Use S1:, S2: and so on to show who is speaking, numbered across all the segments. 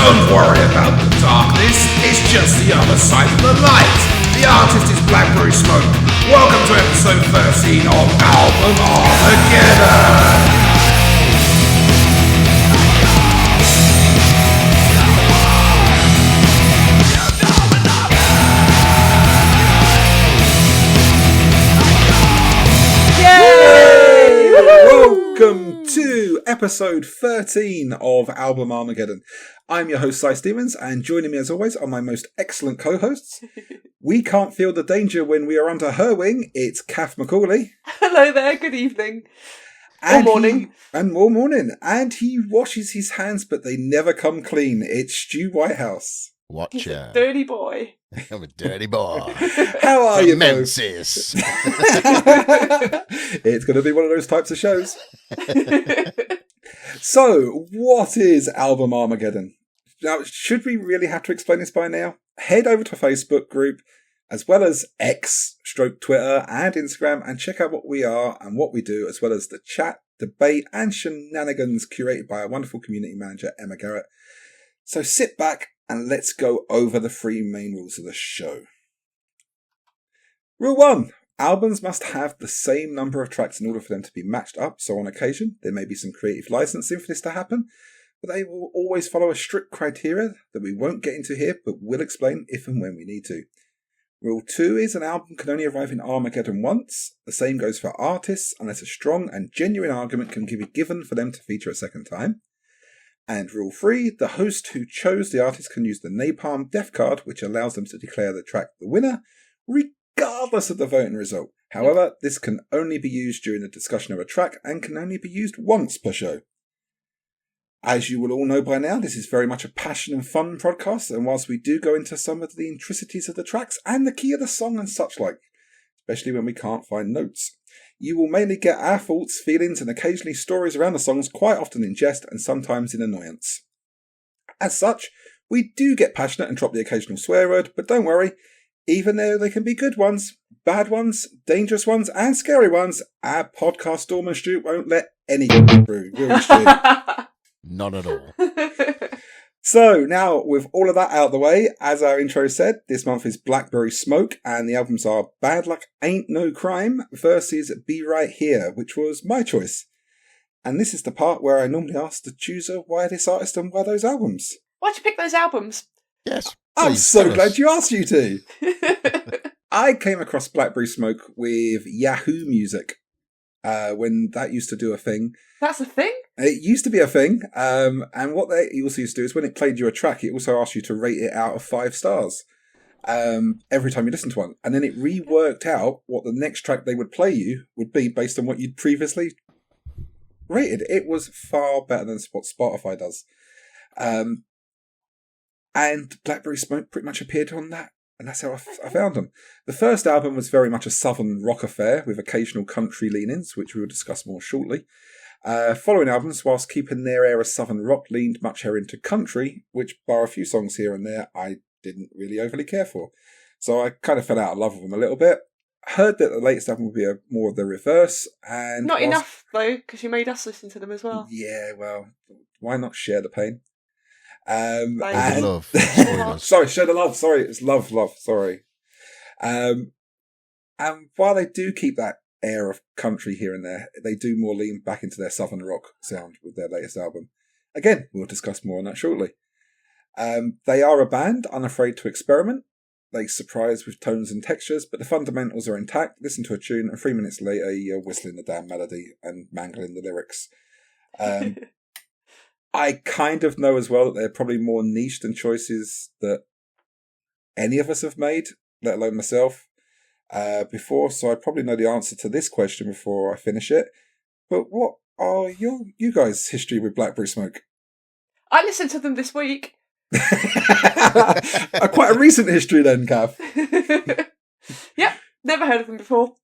S1: Don't worry about the darkness, it's just the other side of the light. The artist is Blackberry Smoke. Welcome to episode 13 of Album Armageddon.
S2: Welcome to episode 13 of Album Armageddon. I'm your host, Cy Stevens, and joining me as always are my most excellent co-hosts. We can't feel the danger when we are under her wing. It's Cath McCauley.
S3: Hello there, good evening.
S2: Or
S3: morning.
S2: Morning. And he washes his hands, but they never come clean. It's Stu Whitehouse.
S3: He's
S4: Watcha.
S3: a dirty boy.
S4: I'm a dirty boy.
S2: How are
S4: From
S2: you, both?
S4: Memphis.
S2: It's going to be one of those types of shows. So, what is Album Armageddon? Now, should we really have to explain this by now? Head over to a Facebook group, as well as X, Twitter, and Instagram, and check out what we are and what we do, as well as the chat, debate, and shenanigans curated by our wonderful community manager, Emma Garrett. So sit back and let's go over the three main rules of the show. Rule 1. Albums must have the same number of tracks in order for them to be matched up, so on occasion there may be some creative licensing for this to happen, but they will always follow a strict criteria that we won't get into here, but will explain if and when we need to. Rule 2 is an album can only arrive in Armageddon once. The same goes for artists, unless a strong and genuine argument can be given for them to feature a second time. And Rule 3, the host who chose the artist can use the Napalm Death card, which allows them to declare the track the winner, regardless of the voting result. However, this can only be used during the discussion of a track and can only be used once per show. As you will all know by now, this is very much a passion and fun podcast, and whilst we do go into some of the intricacies of the tracks and the key of the song and such like, especially when we can't find notes, you will mainly get our thoughts, feelings, and occasionally stories around the songs, quite often in jest and sometimes in annoyance. As such, we do get passionate and drop the occasional swear word, but don't worry, even though they can be good ones, bad ones, dangerous ones, and scary ones, our podcast Storm and Stu won't let any get through, will we, Stu?
S4: None at all.
S2: So, now, with all of that out of the way, as our intro said, this month is Blackberry Smoke, and the albums are Bad Luck Ain't No Crime versus Be Right Here, which was my choice. And this is the part where I normally ask the chooser why this artist and why those albums.
S3: Why'd you pick those albums?
S4: Yes.
S2: I'm
S4: please,
S2: so
S4: tell
S2: glad
S4: us.
S2: you asked you to. I came across Blackberry Smoke with Yahoo Music, when that used to do a thing.
S3: That's a thing?
S2: It used to be a thing, and what they also used to do is when it played you a track, it also asked you to rate it out of 5 stars every time you listened to one. And then it reworked out what the next track they would play you would be based on what you'd previously rated. It was far better than what Spotify does. And Blackberry Smoke pretty much appeared on that, and that's how I found them. The first album was very much a southern rock affair with occasional country leanings, which we will discuss more shortly. Following albums, whilst keeping their air of southern rock, leaned much here into country, which, bar a few songs here and there, I didn't really overly care for. So I kind of fell out of love with them a little bit. Heard that the latest album would be more of the reverse, and
S3: Not enough, though, because you made us listen to them as well.
S2: Yeah, well, why not share the pain?
S4: The
S2: And
S4: love. Spoilers.
S2: sorry, share the love. Sorry, it's love. Sorry. And while they do keep that air of country here and there, they do more lean back into their southern rock sound with their latest album. Again, we'll discuss more on that shortly. They are a band unafraid to experiment. They surprise with tones and textures, but the fundamentals are intact. Listen to a tune, and 3 minutes later, you're whistling the damn melody and mangling the lyrics. I kind of know as well that they're probably more niche than choices that any of us have made, let alone myself, before, so I probably know the answer to this question before I finish it. But what are you guys' history with Blackberry Smoke?
S3: I listened to them this week.
S2: Quite a recent history then, Cath.
S3: Yep, never heard of them before.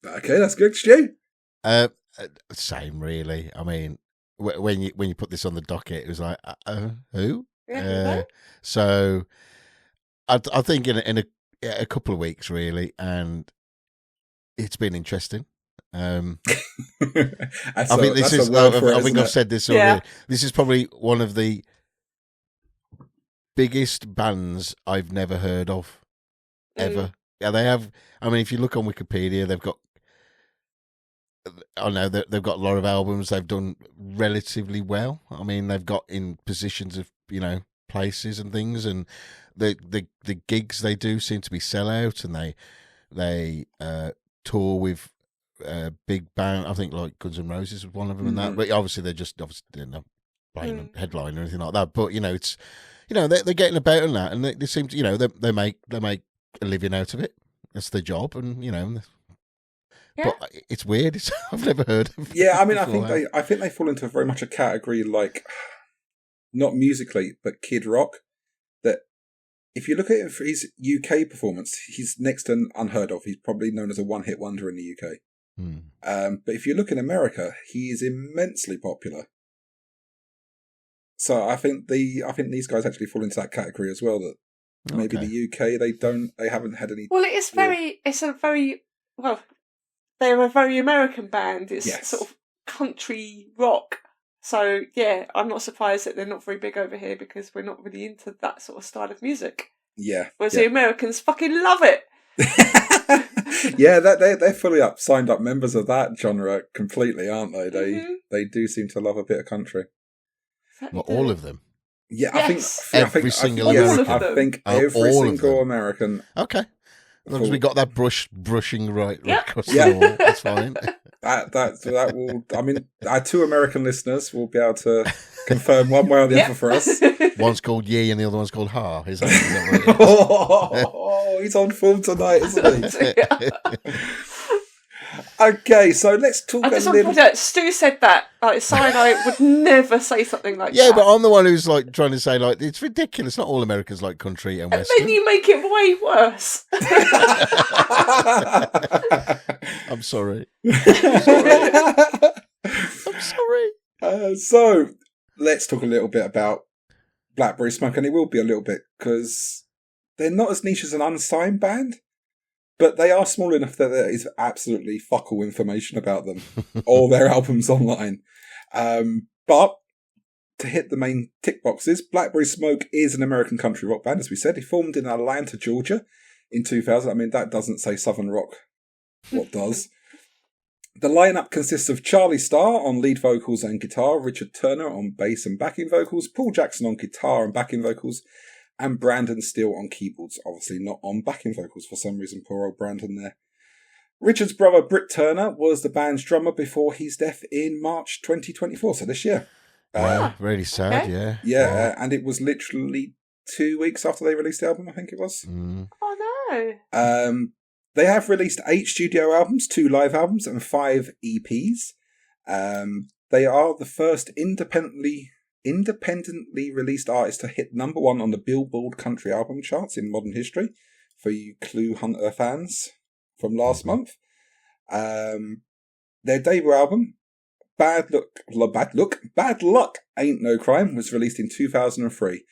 S2: Okay, that's good. Stu?
S4: Same, really. I mean, when you put this on the docket, it was like, who?
S3: Yeah,
S4: So I think in a couple of weeks, really, and it's been interesting. I think this is. I think I've said this already.
S3: Yeah.
S4: This is probably one of the biggest bands I've never heard of, ever. Yeah, they have. I mean, if you look on Wikipedia, they've got. I know that they've got a lot of albums. They've done relatively well. I mean, they've got in positions of places and things, and the gigs they do seem to be sellout, and they tour with big band. I think like Guns N' Roses was one of them, and that. But obviously they're not playing a headline or anything like that. But it's they're getting about on that, and they seem to they make a living out of it. That's their job, and
S3: Yeah.
S4: But it's weird. I've never heard of.
S2: Yeah, I mean, I think they fall into very much a category like, not musically, but Kid Rock. That if you look at him for his UK performance, he's next to unheard of. He's probably known as a one-hit wonder in the UK. But if you look in America, he is immensely popular. So I think these guys actually fall into that category as well. That maybe the UK they haven't had any.
S3: Well, they're a very American band. It's sort of country rock. So, yeah, I'm not surprised that they're not very big over here because we're not really into that sort of style of music.
S2: Yeah.
S3: Whereas the Americans fucking love it.
S2: Yeah, they're fully signed up members of that genre completely, aren't they? They do seem to love a bit of country.
S4: Well, all of them.
S2: Yeah,
S3: yes.
S2: I think
S4: every single
S2: American.
S3: American.
S2: I think every single
S4: them.
S2: American.
S4: Okay. As long as we got that brushing right across
S2: Yeah.
S4: the wall, that's fine.
S2: That will. I mean, our 2 American listeners will be able to confirm one way or the other for us.
S4: One's called Yee and the other one's called Ha. Is that what it is?
S2: Oh, he's on form tonight, isn't he? Okay, so let's talk
S3: I
S2: a
S3: just want to
S2: little.
S3: point out, Stu said that. Si and I would never say something like that.
S4: Yeah, but I'm the one who's like trying to say like it's ridiculous. Not all Americans like country and western.
S3: Then you make it way worse.
S4: I'm sorry. I'm sorry.
S2: So let's talk a little bit about Blackberry Smoke, and it will be a little bit because they're not as niche as an unsigned band, but they are small enough that there is absolutely fuck all information about them or their albums online. But to hit the main tick boxes, Blackberry Smoke is an American country rock band, as we said. He formed in Atlanta, Georgia in 2000. I mean, that doesn't say Southern rock. What does? The lineup consists of Charlie Starr on lead vocals and guitar, Richard Turner on bass and backing vocals, Paul Jackson on guitar and backing vocals, and Brandon Steele on keyboards. Obviously not on backing vocals for some reason, poor old Brandon there. Richard's brother Britt Turner was the band's drummer before his death in March 2024, so this year.
S4: Really sad,
S3: okay.
S4: yeah.
S2: Yeah, and it was literally 2 weeks after they released the album, I think it was.
S3: Oh no.
S2: They have released 8 studio albums, 2 live albums, and 5 EPs. They are the first independently released artist to hit number 1 on the Billboard Country Album charts in modern history, for you Clue Hunter fans from last month. Their debut album, Bad Luck Ain't No Crime, was released in 2003.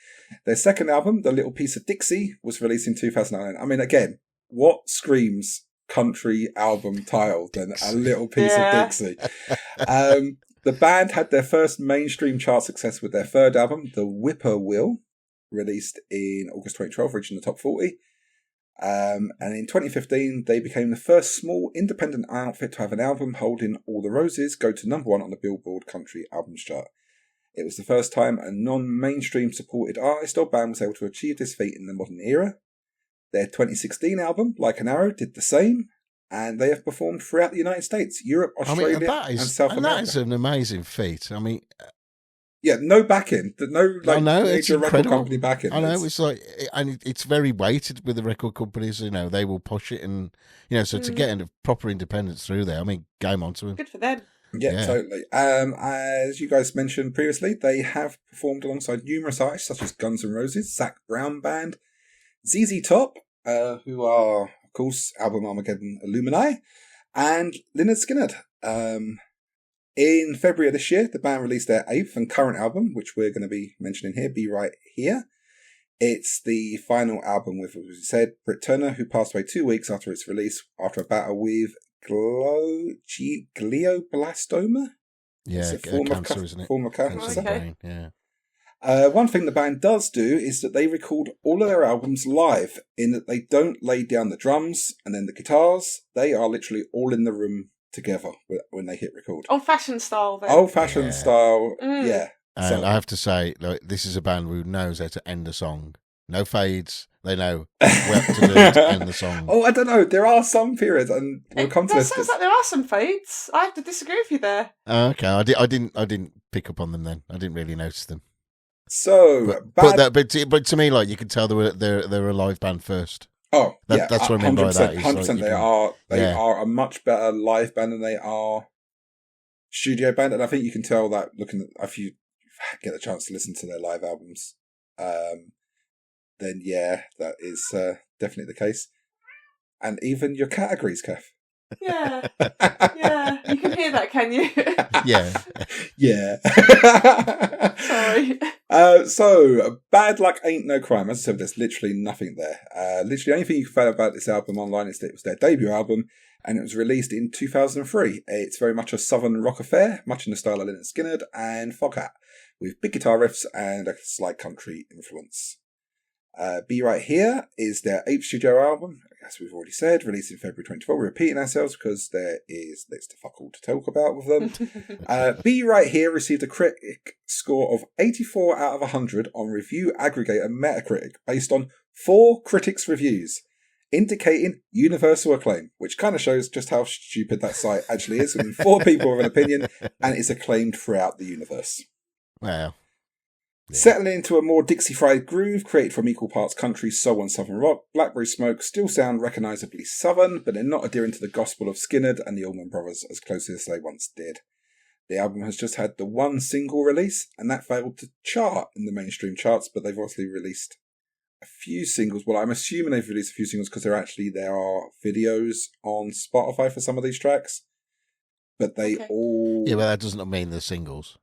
S2: Their second album, The Little Piece of Dixie, was released in 2009. I mean, again, what screams country album title than A Little Piece of Dixie? The band had their first mainstream chart success with their third album, The Whippoorwill, released in August 2012, reaching the top 40. And in 2015, they became the first small independent outfit to have an album holding All the Roses go to number 1 on the Billboard Country Albums chart. It was the first time a non-mainstream supported artist or band was able to achieve this feat in the modern era. Their 2016 album, Like an Arrow, did the same, and they have performed throughout the United States, Europe, Australia, and South America.
S4: That is an amazing feat. I mean,
S2: yeah, no backing, major record company backing.
S4: I know it's like, and it's very weighted with the record companies. They will push it, and so to get into proper independence through there, I mean, game on to them.
S3: Good for them.
S2: Yeah, totally. As you guys mentioned previously, they have performed alongside numerous artists such as Guns N' Roses, Zac Brown Band, ZZ Top, who are, of course, Album Armageddon alumni, and Lynyrd Skynyrd. In February of this year, the band released their 8th and current album, which we're going to be mentioning here, Be Right Here. It's the final album with, as we said, Britt Turner, who passed away 2 weeks after its release after a battle with glioblastoma.
S4: Yeah,
S2: it's a form
S4: cancer,
S2: of
S4: isn't it?
S2: Form of cancer.
S4: Cancer of the brain, yeah.
S2: One thing the band does do is that they record all of their albums live, in that they don't lay down the drums and then the guitars. They are literally all in the room together when they hit record.
S3: Old-fashioned style, then.
S2: Old-fashioned style, yeah.
S4: And I have to say, like, this is a band who knows how to end a song. No fades. They know what to do to end the song.
S2: Oh, I don't know. There are some periods, and we'll come to this.
S3: Sounds like there are some fades. I have to disagree with you there.
S4: Okay, I didn't pick up on them then. I didn't really notice them.
S2: So,
S4: but to me, like, you could tell they're a live band first.
S2: Oh,
S4: that's what I mean by that.
S2: 100%. They are a much better live band than they are studio band, and I think you can tell that looking at, if you get the chance to listen to their live albums, then yeah, that is definitely the case. And even your categories, Cath.
S3: Yeah, you can hear that, can you?
S2: Yeah.
S3: Sorry.
S2: So, Bad Luck Ain't No Crime. As I said, there's literally nothing there. Literally, the only thing you can find about this album online is that it was their debut album, and it was released in 2003. It's very much a southern rock affair, much in the style of Lynyrd Skynyrd and Foghat, with big guitar riffs and a slight country influence. Be Right Here is their 8th studio album, as we've already said, released in February 2012. We're repeating ourselves because there is next to fuck all to talk about with them. Be Right Here received a critic score of 84 out of 100 on review aggregator Metacritic, based on 4 critics' reviews, indicating universal acclaim, which kind of shows just how stupid that site actually is. I mean, 4 people with an opinion, and it's acclaimed throughout the universe.
S4: Wow. Yeah.
S2: Settling into a more Dixie-fried groove created from equal parts country, soul and southern rock, Blackberry Smoke still sound recognisably southern, but they're not adhering to the gospel of Skynyrd and the Allman Brothers as closely as they once did. The album has just had the one single release, and that failed to chart in the mainstream charts, but they've obviously released a few singles. Well, I'm assuming they've released a few singles because there are videos on Spotify for some of these tracks, but they all...
S4: Yeah, well, that doesn't mean they're singles.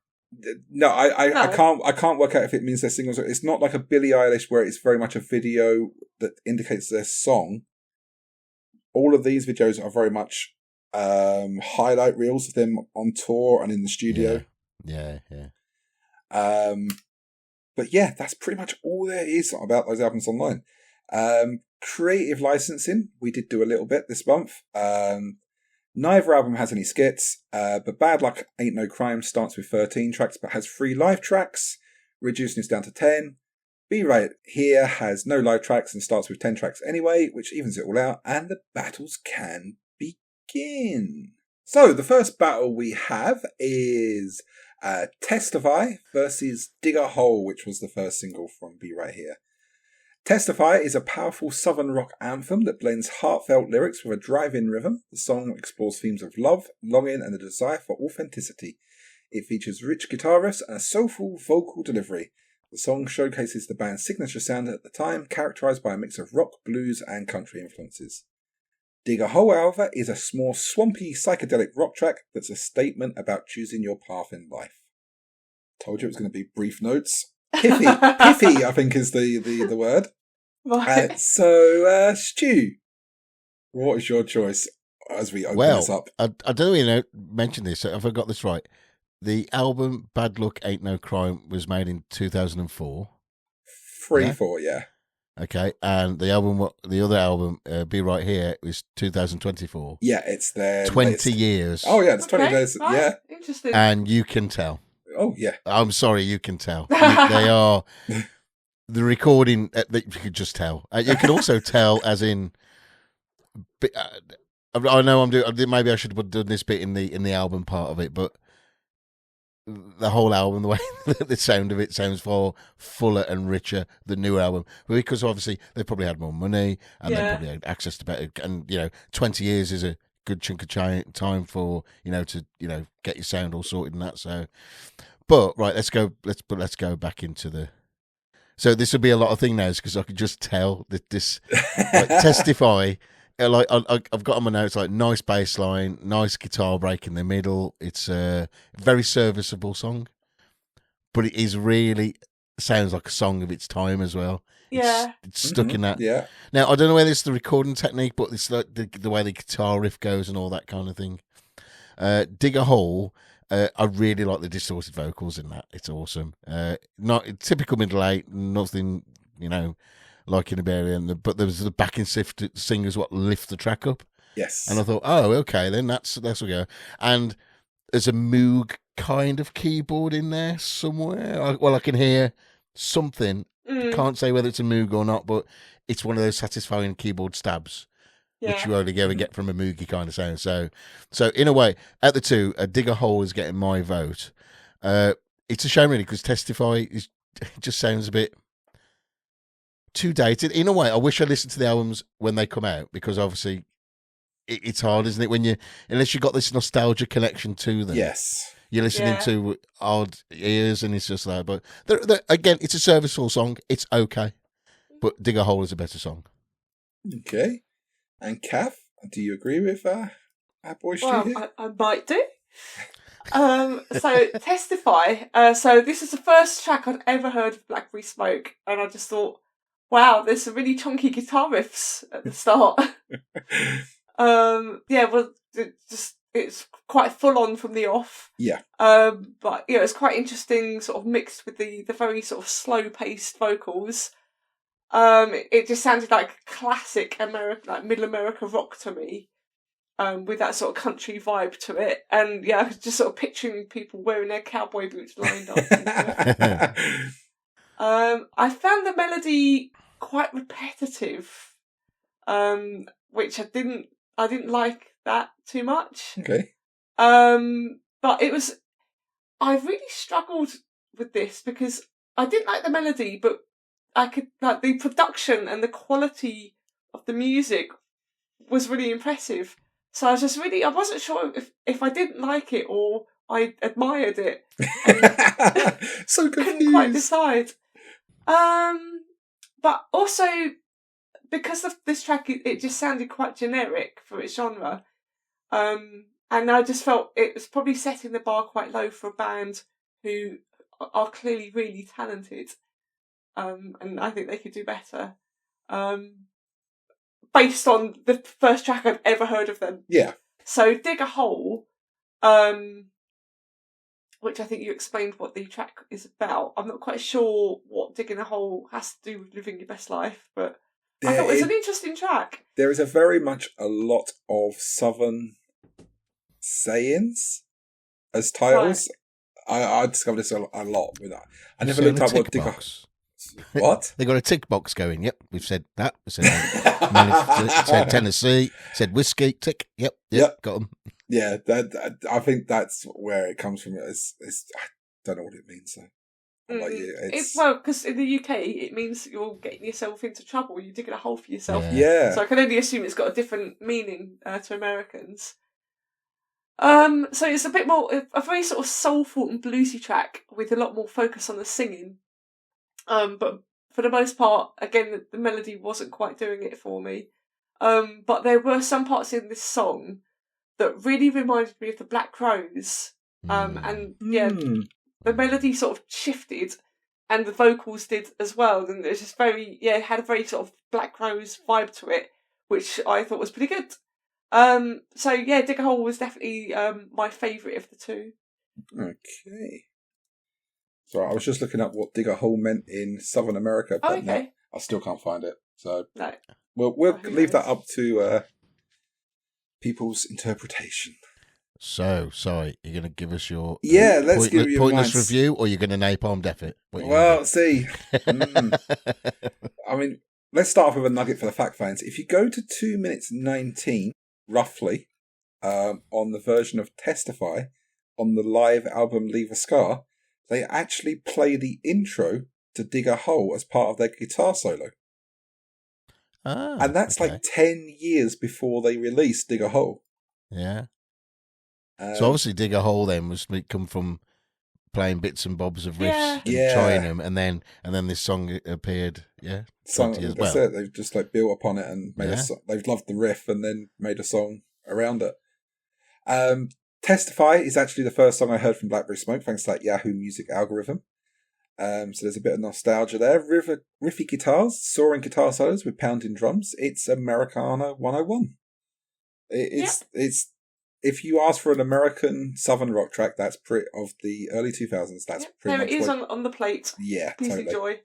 S2: No, I can't work out if it means they're singles. It's not like a Billie Eilish where it's very much a video that indicates their song. All of these videos are very much highlight reels of them on tour and in the studio.
S4: Yeah.
S2: But yeah, that's pretty much all there is about those albums online. Creative licensing, we did do a little bit this month. Neither album has any skits, but Bad Luck Ain't No Crime starts with 13 tracks but has 3 live tracks, reducing this down to 10. Be Right Here has no live tracks and starts with 10 tracks anyway, which evens it all out, and the battles can begin. So, the first battle we have is Testify versus Dig a Hole, which was the first single from Be Right Here. Testify is a powerful southern rock anthem that blends heartfelt lyrics with a drive-in rhythm. The song explores themes of love, longing, and the desire for authenticity. It features rich guitar riffs and a soulful vocal delivery. The song showcases the band's signature sound at the time, characterized by a mix of rock, blues, and country influences. Dig a Hole, however, is a more swampy, psychedelic rock track that's a statement about choosing your path in life. Told you it was going to be brief notes. Pithy, I think is the word.
S3: Right.
S2: So, Stu, what is your choice as we open this up?
S4: I don't really mention this. If I got this right, the album Bad Luck Ain't No Crime was made in 2004.
S2: 4, yeah.
S4: Okay, and the other album, Be Right Here, was 2024.
S2: Yeah, it's their
S4: 20
S2: latest.
S4: years.
S2: Oh yeah, it's 20 days.
S3: Right.
S2: Yeah,
S3: Interesting.
S4: And you can tell.
S2: Oh yeah.
S4: I'm sorry, you can tell. They are the recording. You could just tell. You can also tell, as in. I know I'm doing. Maybe I should have done this bit in the album part of it, but the whole album, the way the sound of it sounds far fuller and richer than new album. But because obviously they probably had more money and they probably had access to better. And 20 years is a good chunk of time for to get your sound all sorted and that. So, but right, let's go back into the. So this will be a lot of thing now because I could just tell that this Testify. Like I've got on my notes, like nice bass line, nice guitar break in the middle. It's a very serviceable song, but it is really sounds like a song of its time as well.
S3: Yeah,
S4: it's stuck in that.
S2: Yeah.
S4: Now I don't know whether it's the recording technique, but it's like the way the guitar riff goes and all that kind of thing. Dig a Hole. I really like the distorted vocals in that. It's awesome. Not typical middle eight, nothing, like in a Barbarian, but there was the backing singers what lift the track up.
S2: Yes.
S4: And I thought, oh, okay, then that's what we go. And there's a Moog kind of keyboard in there somewhere. I can hear something. Can't say whether it's a Moog or not, but it's one of those satisfying keyboard stabs, which you only ever get from a Moogie kind of sound. So in a way, at the two, Dig a Hole is getting my vote. It's a shame, really, because Testify just sounds a bit too dated. In a way, I wish I listened to the albums when they come out, because obviously it's hard, isn't it? Unless you've got this nostalgia connection to them.
S2: Yes.
S4: You're listening to odd ears, and it's just like, but again, it's a serviceable song. It's okay, but Dig a Hole is a better song.
S2: Okay. And Cath, do you agree with our boy Stu here?
S3: I might do. So Testify. So this is the first track I'd ever heard of Blackberry Smoke, and I just thought, wow, there's some really chunky guitar riffs at the start. It's quite full on from the off.
S2: Yeah.
S3: But it's quite interesting, sort of mixed with the very sort of slow paced vocals. It just sounded like classic America, like Middle America rock to me. With that sort of country vibe to it, and I was just sort of picturing people wearing their cowboy boots lined up. I found the melody quite repetitive, which I didn't like that too much.
S2: Okay.
S3: But I really struggled with this because I didn't like the melody, but I could, like, the production and the quality of the music was really impressive. So I was just I wasn't sure if I didn't like it or I admired it.
S2: So confused.
S3: Couldn't quite decide. But also, because of this track, it just sounded quite generic for its genre. And I just felt it was probably setting the bar quite low for a band who are clearly really talented. And I think they could do better. Based on the first track I'd ever heard of them.
S2: Yeah.
S3: So Dig a Hole, which I think you explained what the track is about. I'm not quite sure what Digging a Hole has to do with living your best life, but I thought it was an interesting track.
S2: There is very much a lot of Southern sayings as titles. Right. I discovered this a lot with that. I never looked up what Dig a Hole. What?
S4: They got a tick box going. Yep, we've said that. We said, said Tennessee. Said whiskey. Tick. Yep. Got them.
S2: Yeah, I think that's where it comes from. I don't know what it means. So, like you,
S3: because in the UK it means you're getting yourself into trouble. You're digging a hole for yourself.
S2: Yeah.
S3: So I can only assume it's got a different meaning to Americans. So it's a bit more a very sort of soulful and bluesy track with a lot more focus on the singing. But for the most part, again, the melody wasn't quite doing it for me. But there were some parts in this song that really reminded me of the Black Crowes. And the melody sort of shifted and the vocals did as well. And it was just it had a very sort of Black Crowes vibe to it, which I thought was pretty good. Dig a Hole was definitely my favourite of the two.
S2: Okay. So I was just looking up what Dig a Hole meant in Southern America, but no, I still can't find it. So
S3: no.
S2: We'll leave that up to people's interpretation.
S4: So, sorry, you're going to give us your
S2: let's give you
S4: pointless review, or you're going to napalm deaf it?
S2: Well, see, I mean, let's start off with a nugget for the fact fans. If you go to 2 minutes 19, roughly, on the version of Testify on the live album Leave a Scar, they actually play the intro to Dig a Hole as part of their guitar solo. And that's like 10 years before they released Dig a Hole.
S4: Yeah. So obviously Dig a Hole then was come from playing bits and bobs of riffs and trying them, and then this song appeared, 20 years
S2: that's it. They've just like built upon it and made a song. They've loved the riff and then made a song around it. Testify is actually the first song I heard from Blackberry Smoke, thanks to that Yahoo Music algorithm. So there's a bit of nostalgia there. Riffy guitars, soaring guitar solos with pounding drums. It's Americana 101. It's if you ask for an American southern rock track, that's of the early 2000s. That's pretty
S3: there
S2: much
S3: it is on the plate.
S2: Yeah,
S3: Please
S2: totally.
S3: enjoy.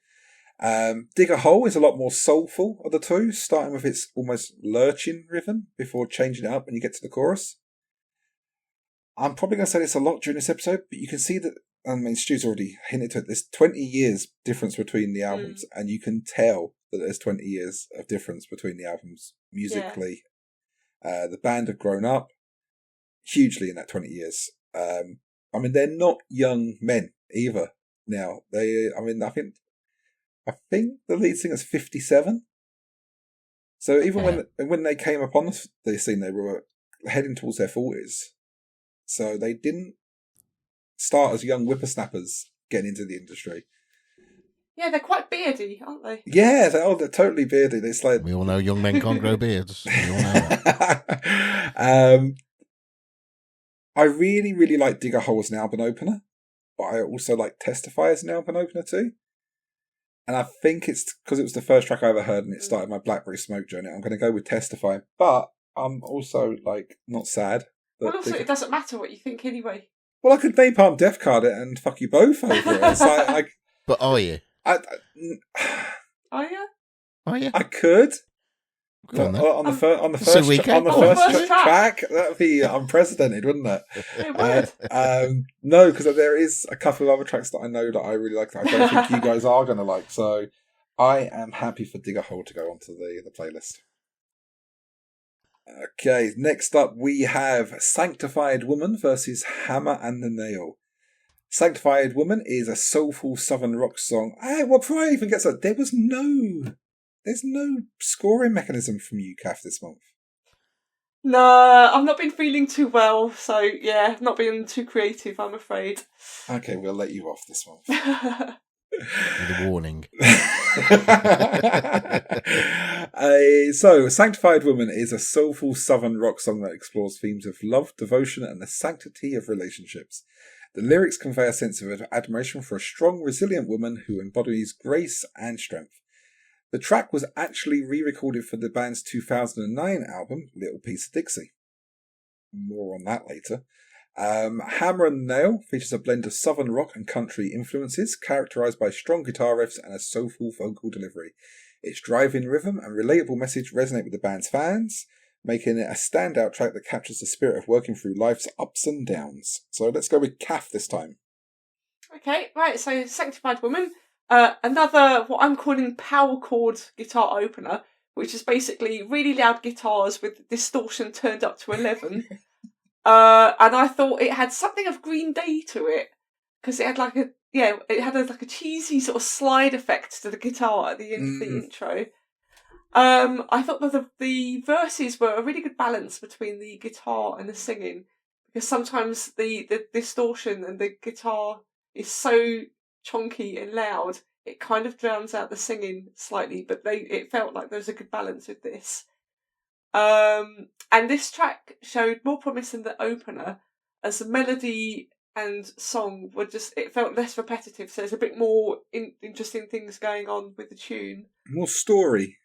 S2: Dig a Hole is a lot more soulful of the two, starting with its almost lurching rhythm before changing it up when you get to the chorus. I'm probably going to say this a lot during this episode, but you can see that, I mean, Stu's already hinted to it, there's 20 years difference between the albums, and you can tell that there's 20 years of difference between the albums musically. Yeah. The band have grown up hugely in that 20 years. I mean, they're not young men either now. I think the lead singer's 57. So even when they came upon the scene, they were heading towards their 40s. So they didn't start as young whippersnappers getting into the industry.
S3: Yeah, they're quite beardy, aren't they?
S2: Yeah, they're totally beardy. It's like,
S4: we all know young men can't grow beards. We all know
S2: that. I really, really like Dig a Hole as an album opener, but I also like Testify as an album opener too. And I think it's because it was the first track I ever heard and it started my Blackberry Smoke journey. I'm going to go with Testify, but I'm also not sad.
S3: Well, also, it doesn't matter what you think anyway.
S2: Well, I could Napalm Death Card it and fuck you both over it. It's like,
S4: but are you?
S3: Are you?
S4: Are you?
S2: I could.
S4: On
S2: the first track, that'd be unprecedented, wouldn't it?
S3: It would.
S2: No, because there is a couple of other tracks that I know that I really like that I don't think you guys are going to like. So I am happy for Dig a Hole to go onto the playlist. Okay, next up we have Sanctified Woman versus Hammer and the Nail. Sanctified Woman is a soulful southern rock song. Before I even get to that, there's no scoring mechanism from you, Cath, this month.
S3: No, I've not been feeling too well, so yeah, not being too creative, I'm afraid.
S2: Okay, we'll let you off this month.
S4: With a warning.
S2: So, Sanctified Woman is a soulful southern rock song that explores themes of love, devotion, and the sanctity of relationships. The lyrics convey a sense of admiration for a strong, resilient woman who embodies grace and strength. The track was actually re-recorded for the band's 2009 album, Little Piece of Dixie. More on that later. Hammer and Nail features a blend of southern rock and country influences, characterised by strong guitar riffs and a soulful vocal delivery. Its driving rhythm and relatable message resonate with the band's fans, making it a standout track that captures the spirit of working through life's ups and downs. So let's go with Cath this time.
S3: Okay, right, so Sanctified Woman, another what I'm calling power chord guitar opener, which is basically really loud guitars with distortion turned up to 11. And I thought it had something of Green Day to it, because it had like a cheesy sort of slide effect to the guitar at the end of the intro. I thought that the verses were a really good balance between the guitar and the singing, because sometimes the distortion and the guitar is so chonky and loud, it kind of drowns out the singing slightly, but it felt like there was a good balance with this. And this track showed more promise than the opener, as the melody and song it felt less repetitive, so there's a bit more interesting things going on with the tune.
S2: More story.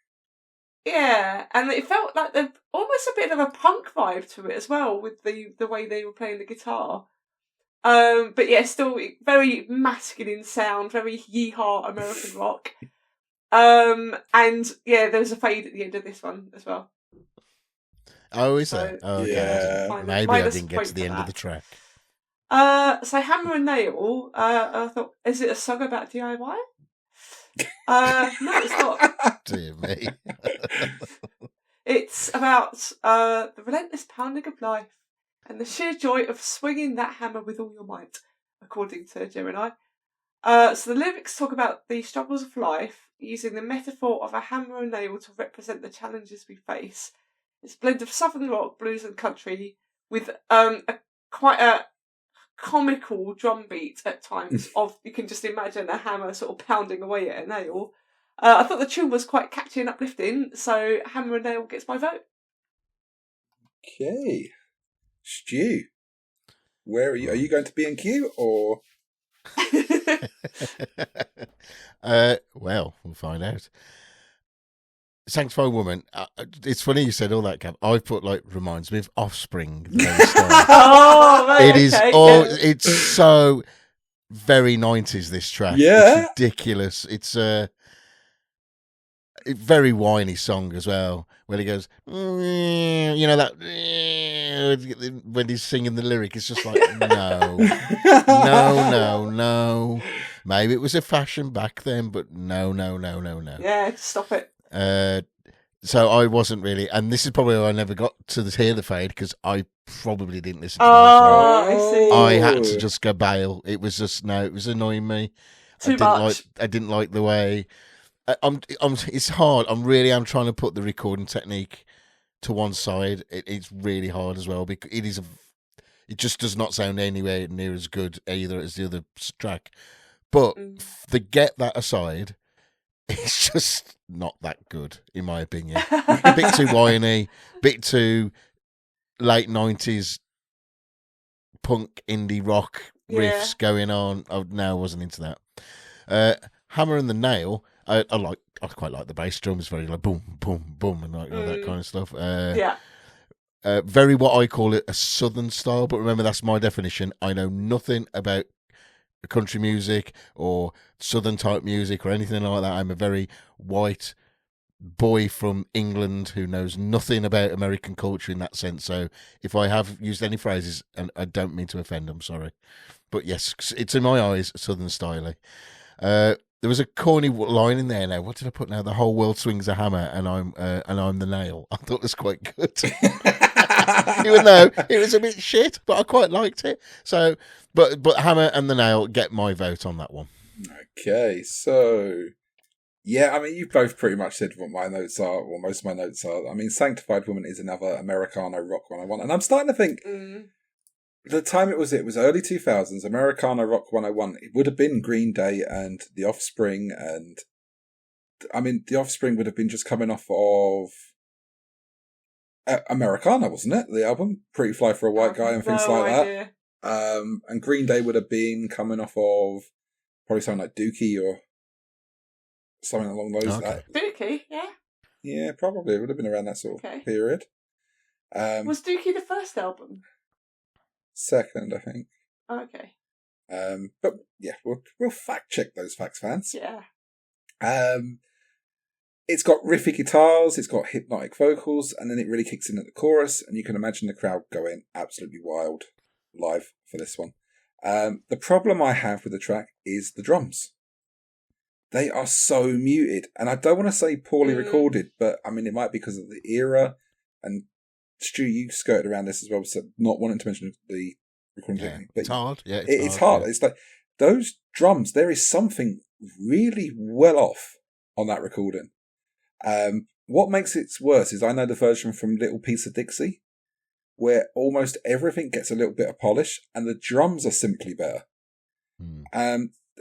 S3: Yeah, and it felt like there's almost a bit of a punk vibe to it as well, with the way they were playing the guitar. But yeah, still very masculine sound, very yeehaw American rock. And yeah, there was a fade at the end of this one as well.
S4: Oh, is there? Oh, okay.
S2: Yeah.
S4: Maybe I didn't get to the end of the track.
S3: So Hammer and Nail, I thought, is it a song about DIY? No, it's not.
S4: Dear me.
S3: It's about the relentless pounding of life and the sheer joy of swinging that hammer with all your might, according to Gemini. So the lyrics talk about the struggles of life, using the metaphor of a hammer and nail to represent the challenges we face. It's a blend of southern rock, blues and country, with quite a comical drum beat at times. You can just imagine a hammer sort of pounding away at a nail. I thought the tune was quite catchy and uplifting, so Hammer and Nail gets my vote.
S2: Okay. Stu, where are you? Are you going to B&Q or?
S4: Well, we'll find out. Sanctified Woman. It's funny you said all that, Cap. I put like reminds me of Offspring. The very start.
S3: Oh, right,
S4: It is.
S3: okay,
S4: Oh,
S3: yeah.
S4: it's so very 90s. This track.
S2: Yeah.
S4: It's ridiculous. It's a very whiny song as well. When he goes, you know that when he's singing the lyric, it's just like no. Maybe it was a fashion back then, but no.
S3: Yeah, just stop it.
S4: So I wasn't really, and this is probably why I never got to hear the fade because I probably didn't listen to the
S3: Oh, I see.
S4: I had to just go bail. It was just it was annoying me.
S3: Too much.
S4: I didn't like the way. It's hard. I'm trying to put the recording technique to one side. It's really hard as well because it just does not sound anywhere near as good either as the other track. But to get that aside, it's just not that good in my opinion. A bit too whiny, bit too late 90s punk indie rock riffs going on. I wasn't into that. Hammer and the Nail. I quite like the bass drum. It's very like boom, boom, boom, and like all that kind of stuff. Very what I call it a southern style, but remember that's my definition. I know nothing about country music or southern type music or anything like that. I'm a very white boy from England who knows nothing about American culture in that sense. So if I have used any phrases, and I don't mean to offend, I'm sorry, but yes, it's in my eyes southern style. There was a corny line in there now. What did I put now? The whole world swings a hammer and I'm the nail. I thought it was quite good. Even though it was a bit shit, but I quite liked it. So, but Hammer and the Nail get my vote on that one.
S2: Okay, so yeah, I mean, you've both pretty much said what my notes are, or most of my notes are. I mean, Sanctified Woman is another Americana rock one I want, and I'm starting to think the time it was early 2000s, Americana rock 101. It would have been Green Day and The Offspring, and I mean, The Offspring would have been just coming off of Americana, wasn't it? The album Pretty Fly for a White Guy and things like
S3: idea.
S2: that. And Green Day would have been coming off of probably something like Dookie or something along those lines.
S3: Dookie, yeah.
S2: Yeah, probably. It would have been around that sort of period.
S3: Was Dookie the first album?
S2: Second, I think.
S3: Okay.
S2: But yeah, we'll fact check those facts, fans.
S3: Yeah.
S2: It's got riffy guitars, it's got hypnotic vocals, and then it really kicks in at the chorus, and you can imagine the crowd going absolutely wild live for this one. The problem I have with the track is the drums. They are so muted, and I don't want to say poorly recorded, but I mean, it might be because of the era, and Stu, you skirted around this as well, so not wanting to mention the recording technique. But
S4: it's hard. Yeah,
S2: it's hard. Yeah. It's like those drums, there is something really well off on that recording. What makes it worse is I know the version from Little Piece of Dixie, where almost everything gets a little bit of polish, and the drums are simply better.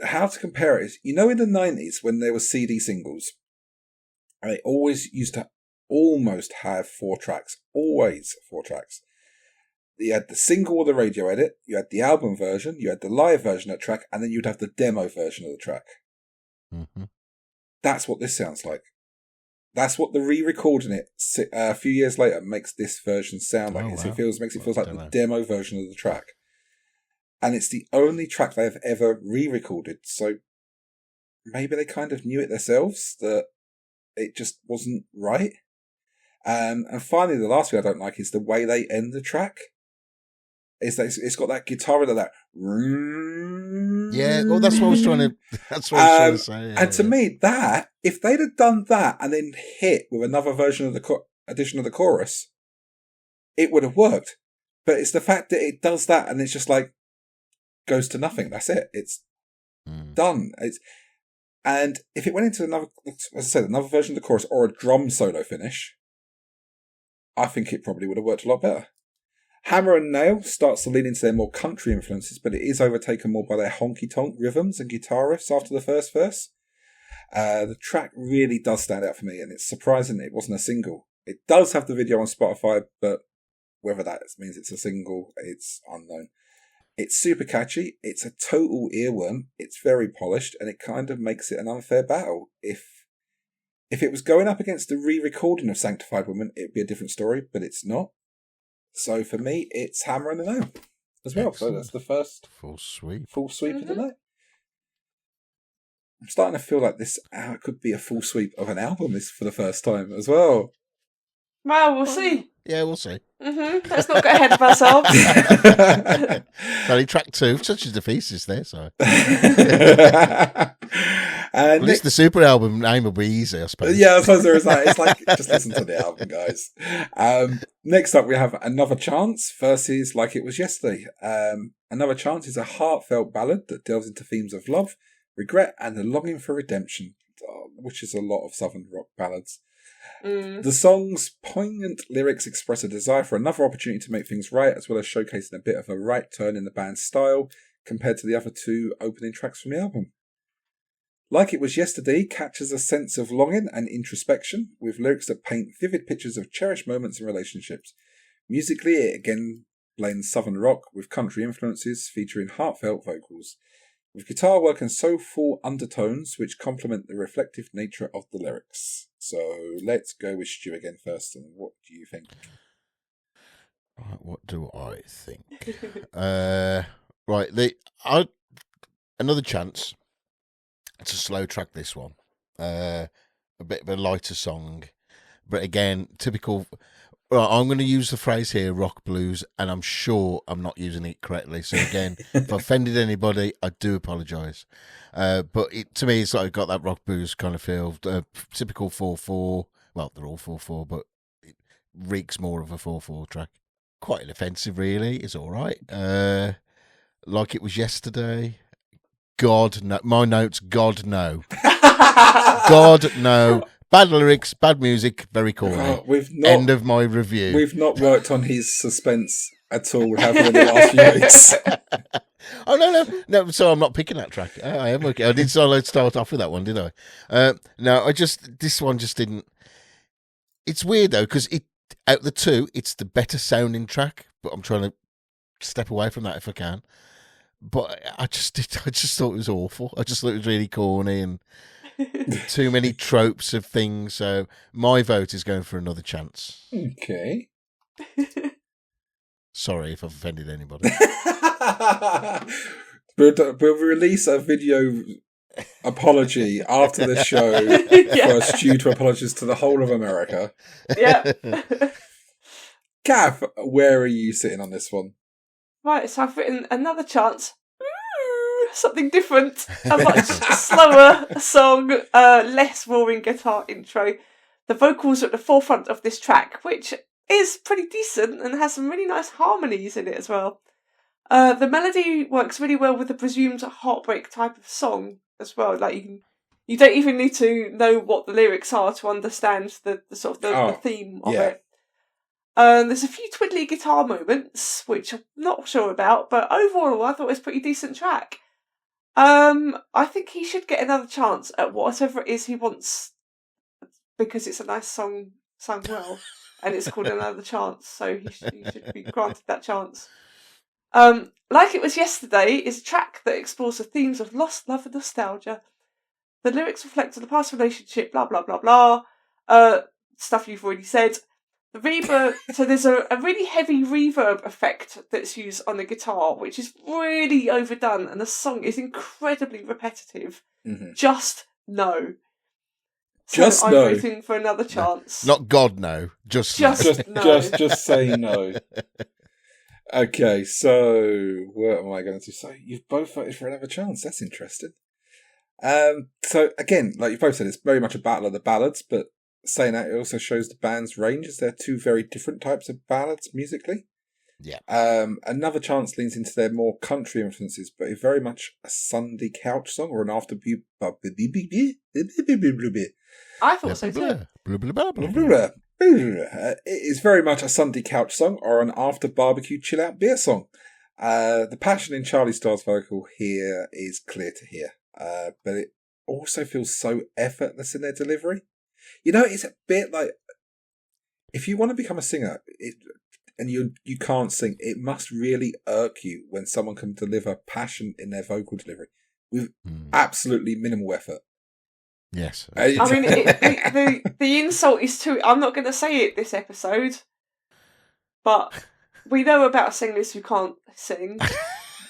S2: How to compare it is, you know, in the 90s when there were CD singles, they always used to almost have 4 tracks. Always 4 tracks. You had the single or the radio edit, you had the album version, you had the live version of the track, and then you'd have the demo version of the track. That's what this sounds like. That's what the re-recording it a few years later makes this version sound like. It makes it feel like the demo version of the track. And it's the only track they've ever re-recorded. So maybe they kind of knew it themselves that it just wasn't right. And finally, the last thing I don't like is the way they end the track. Is that it's got that guitar and that.
S4: Yeah, well, that's what I was trying to. That's what I was trying to say.
S2: And to me, that if they'd have done that and then hit with another version of the addition of the chorus, it would have worked. But it's the fact that it does that and it's just like goes to nothing. That's it. It's done. And if it went into another, as I said, another version of the chorus or a drum solo finish, I think it probably would have worked a lot better. Hammer and Nail starts to lean into their more country influences, but it is overtaken more by their honky-tonk rhythms and guitar riffs after the first verse. The track really does stand out for me, and it's surprising that it wasn't a single. It does have the video on Spotify, but whether that means it's a single, it's unknown. It's super catchy, it's a total earworm, it's very polished, and it kind of makes it an unfair battle. If If it was going up against a re-recording of Sanctified Woman, it'd be a different story, but it's not. So for me, it's Hammer and the Nail as well.
S4: Excellent.
S2: So that's the first
S4: Full sweep.
S2: full sweep of the night. I'm starting to feel like this could be a full sweep of an album this for the first time as well.
S3: Well, we'll see.
S4: Yeah, we'll see.
S3: Let's not get ahead of ourselves.
S4: Only track 2, such as the thesis there, so.
S2: And
S4: At least the super album name will be easy, I suppose.
S2: yeah, I suppose there is that. It's like, just listen to the album, guys. Next up, we have Another Chance versus Like It Was Yesterday. Another Chance is a heartfelt ballad that delves into themes of love, regret, and the longing for redemption, which is a lot of southern rock ballads. The song's poignant lyrics express a desire for another opportunity to make things right, as well as showcasing a bit of a right turn in the band's style compared to the other 2 opening tracks from the album. Like It Was Yesterday catches a sense of longing and introspection, with lyrics that paint vivid pictures of cherished moments and relationships. Musically, it again blends southern rock with country influences, featuring heartfelt vocals, with guitar work and soulful undertones which complement the reflective nature of the lyrics. So let's go with Stu again first, and what do you think?
S4: Right, what do I think? Right, Another Chance. It's a slow track, this one. A bit of a lighter song. But again, typical... Right, I'm going to use the phrase here, rock blues, and I'm sure I'm not using it correctly. So again, if I offended anybody, I do apologise. But to me, it's like got that rock blues kind of feel. Typical 4/4. Well, they're all 4/4, but it reeks more of a 4/4 track. Quite inoffensive, really. It's all right. Like It Was Yesterday. God, no. My notes, God, no. God, no. Bad lyrics, bad music, very corny. End of my review.
S2: We've not worked on his suspense at all, have we, in the last few weeks?
S4: Oh, no. So I'm not picking that track. I am okay. I didn't start off with that one, did I? No, this one just didn't. It's weird, though, because out of the 2, it's the better sounding track, but I'm trying to step away from that if I can. But I just thought it was awful. I just thought it was really corny and too many tropes of things. So my vote is going for Another Chance.
S2: Okay.
S4: Sorry if I've offended anybody.
S2: We'll release a video apology after the show for Stu to apologise to the whole of America.
S3: Yeah.
S2: Cath, where are you sitting on this one?
S3: Right, so I've written Another Chance. Something different. A much slower song, less roaring guitar intro. The vocals are at the forefront of this track, which is pretty decent and has some really nice harmonies in it as well. The melody works really well with the presumed heartbreak type of song as well. Like you don't even need to know what the lyrics are to understand the theme of it. There's a few twiddly guitar moments, which I'm not sure about, but overall I thought it was a pretty decent track. I think he should get another chance at whatever it is he wants, because it's a nice song sung well, and it's called Another Chance, so he should be granted that chance. Like It Was Yesterday is a track that explores the themes of lost love and nostalgia. The lyrics reflect on the past relationship, blah blah blah blah, stuff you've already said. The reverb, so there's a really heavy reverb effect that's used on the guitar, which is really overdone, and the song is incredibly repetitive. Mm-hmm. Just no. So I'm voting for Another Chance.
S4: Not God, no. Just
S2: no. Just say no. Okay, so what am I going to say? You've both voted for Another Chance. That's interesting. So again, like you both said, it's very much a battle of the ballads, but saying that, it also shows the band's range, as they're 2 very different types of ballads musically.
S4: Yeah.
S2: Another Chance leans into their more country influences, but is very much a Sunday couch song or an after.
S3: I thought so too.
S2: It is very much a Sunday couch song or an after barbecue chill out beer song. The passion in Charlie Starr's vocal here is clear to hear, but it also feels so effortless in their delivery. You know, it's a bit like, if you want to become a singer and you can't sing, it must really irk you when someone can deliver passion in their vocal delivery with absolutely minimal effort.
S4: Yes.
S3: I mean, the insult is too... I'm not going to say it this episode, but we know about singers who can't sing.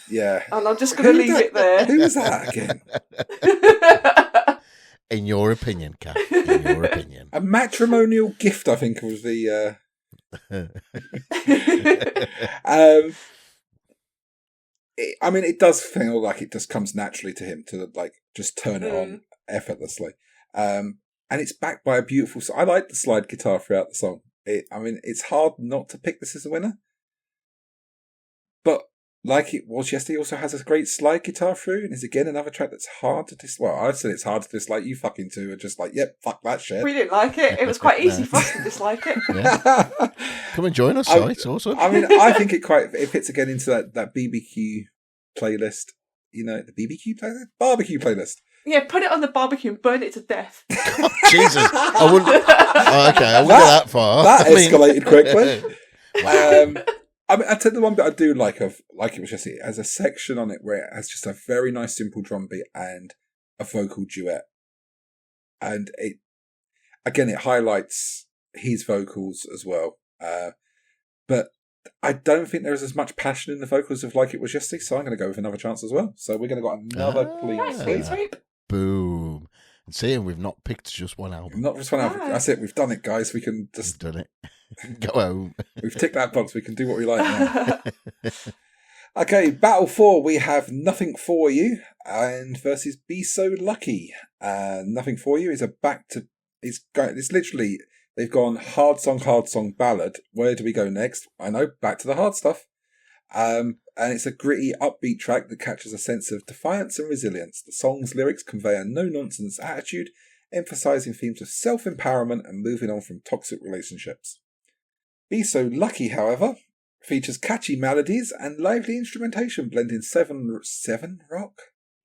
S2: Yeah.
S3: And I'm just going to leave it there.
S2: Who was that again?
S4: In your opinion, Cath. In your opinion.
S2: A matrimonial gift, I think, was the... it does feel like it just comes naturally to him to like just turn it on effortlessly. And it's backed by a beautiful song. I like the slide guitar throughout the song. It's hard not to pick this as a winner. But like it was yesterday, also has a great slide guitar through, and is again another track that's hard to dislike. Well, I've said it's hard to dislike. You fucking two are just like, yep, fuck that shit.
S3: We didn't like it. It was quite easy for us to dislike it.
S4: Yeah. Come and join us, it's awesome.
S2: I think it fits again into that BBQ playlist. You know, the BBQ playlist? Barbecue playlist.
S3: Yeah, put it on the barbecue and burn it to death.
S4: God, Jesus. I wouldn't go that far.
S2: That escalated quickly.
S4: Wow.
S2: I tell you the one bit I do like it was just it has a section on it where it has just a very nice simple drum beat and a vocal duet. And it highlights his vocals as well. But I don't think there's as much passion in the vocals of Like It Was Yesterday, so I'm going to go with Another Chance as well. So we're going to got another clean sweep.
S4: Boom. And seeing we've not picked just one album.
S2: Not just one album. That's it. We've done it, guys. We can just...
S4: We've done it. Go home.
S2: We've ticked that box. We can do what we like now. Okay, Battle 4. We have Nothin For You and versus Be So Lucky. Nothin For You is it's literally... They've gone hard song, ballad. Where do we go next? I know, back to the hard stuff. And it's a gritty, upbeat track that catches a sense of defiance and resilience. The song's lyrics convey a no-nonsense attitude, emphasising themes of self-empowerment and moving on from toxic relationships. Be So Lucky, however, features catchy melodies and lively instrumentation blending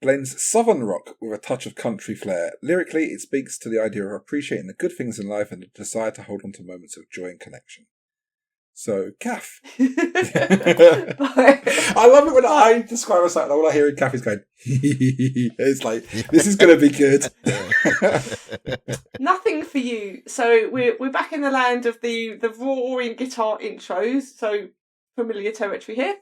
S2: blends southern rock with a touch of country flair. Lyrically, it speaks to the idea of appreciating the good things in life and the desire to hold on to moments of joy and connection. So, Cath. I love it when I describe a song and all I hear in Cath is going, it's like, this is going to be good.
S3: Nothin For You. So we're back in the land of the roaring guitar intros, so familiar territory here.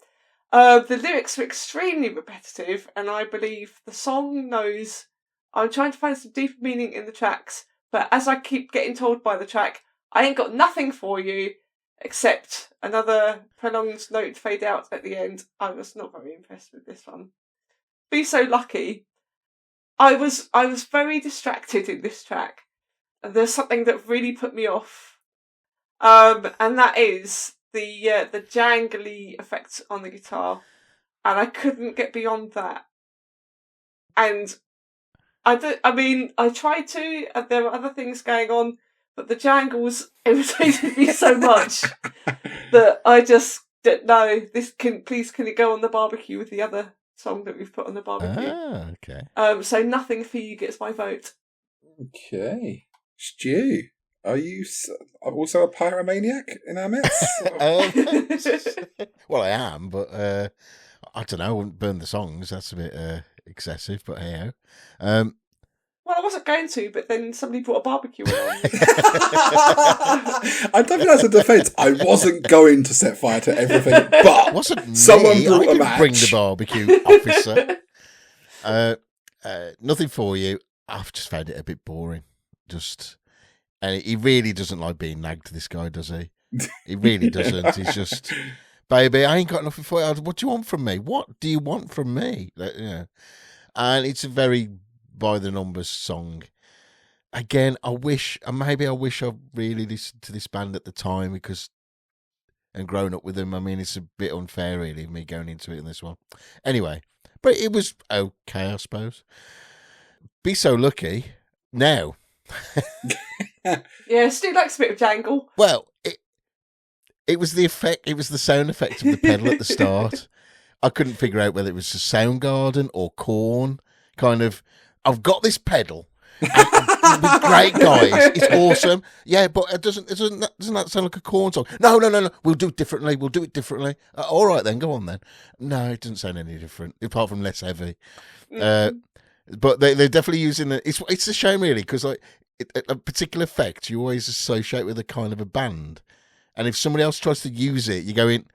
S3: The lyrics are extremely repetitive, and I believe the song knows I'm trying to find some deeper meaning in the tracks, but as I keep getting told by the track, I ain't got nothing for you except another prolonged note fade out at the end. I was not very impressed with this one. Be So Lucky. I was very distracted in this track. There's something that really put me off, and that is the jangly effect on the guitar, and I couldn't get beyond that. And I tried to, and there were other things going on, but the jangles irritated me so much that I just didn't know. Can it go on the barbecue with the other song that we've put on the barbecue?
S4: Ah, okay.
S3: So Nothin For You gets my vote.
S2: Okay. Stu, are you also a pyromaniac in our midst?
S4: Well, I am, but I don't know. I wouldn't burn the songs. That's a bit excessive, but hey ho.
S3: Well, I wasn't going to, but then somebody brought a barbecue along.
S2: I don't think that's a defence. I wasn't going to set fire to everything, but
S4: wasn't
S2: someone
S4: me.
S2: brought
S4: I
S2: a
S4: didn't
S2: match.
S4: Bring the barbecue, officer. Nothin For You. I've just found it a bit boring. And he really doesn't like being nagged, this guy, does he? He really doesn't. He's just, baby, I ain't got nothing for you. What do you want from me? What do you want from me? And it's a very by the numbers song. Again, I wish I really listened to this band at the time and grown up with them. I mean, it's a bit unfair, really, me going into it in this one. Anyway, but it was okay, I suppose. Be So Lucky. Now.
S3: Yeah, Stu likes a bit of jangle.
S4: Well, it was the effect. It was the sound effect of the pedal at the start. I couldn't figure out whether it was a Soundgarden or Korn. Kind of, I've got this pedal. With great guys, it's awesome. Yeah, but doesn't that sound like a Korn song? No. We'll do it differently. All right then, go on then. No, it doesn't sound any different apart from less heavy. But they're definitely using it. It's a shame, really, because like a particular effect you always associate with a kind of a band, and if somebody else tries to use it, you go in,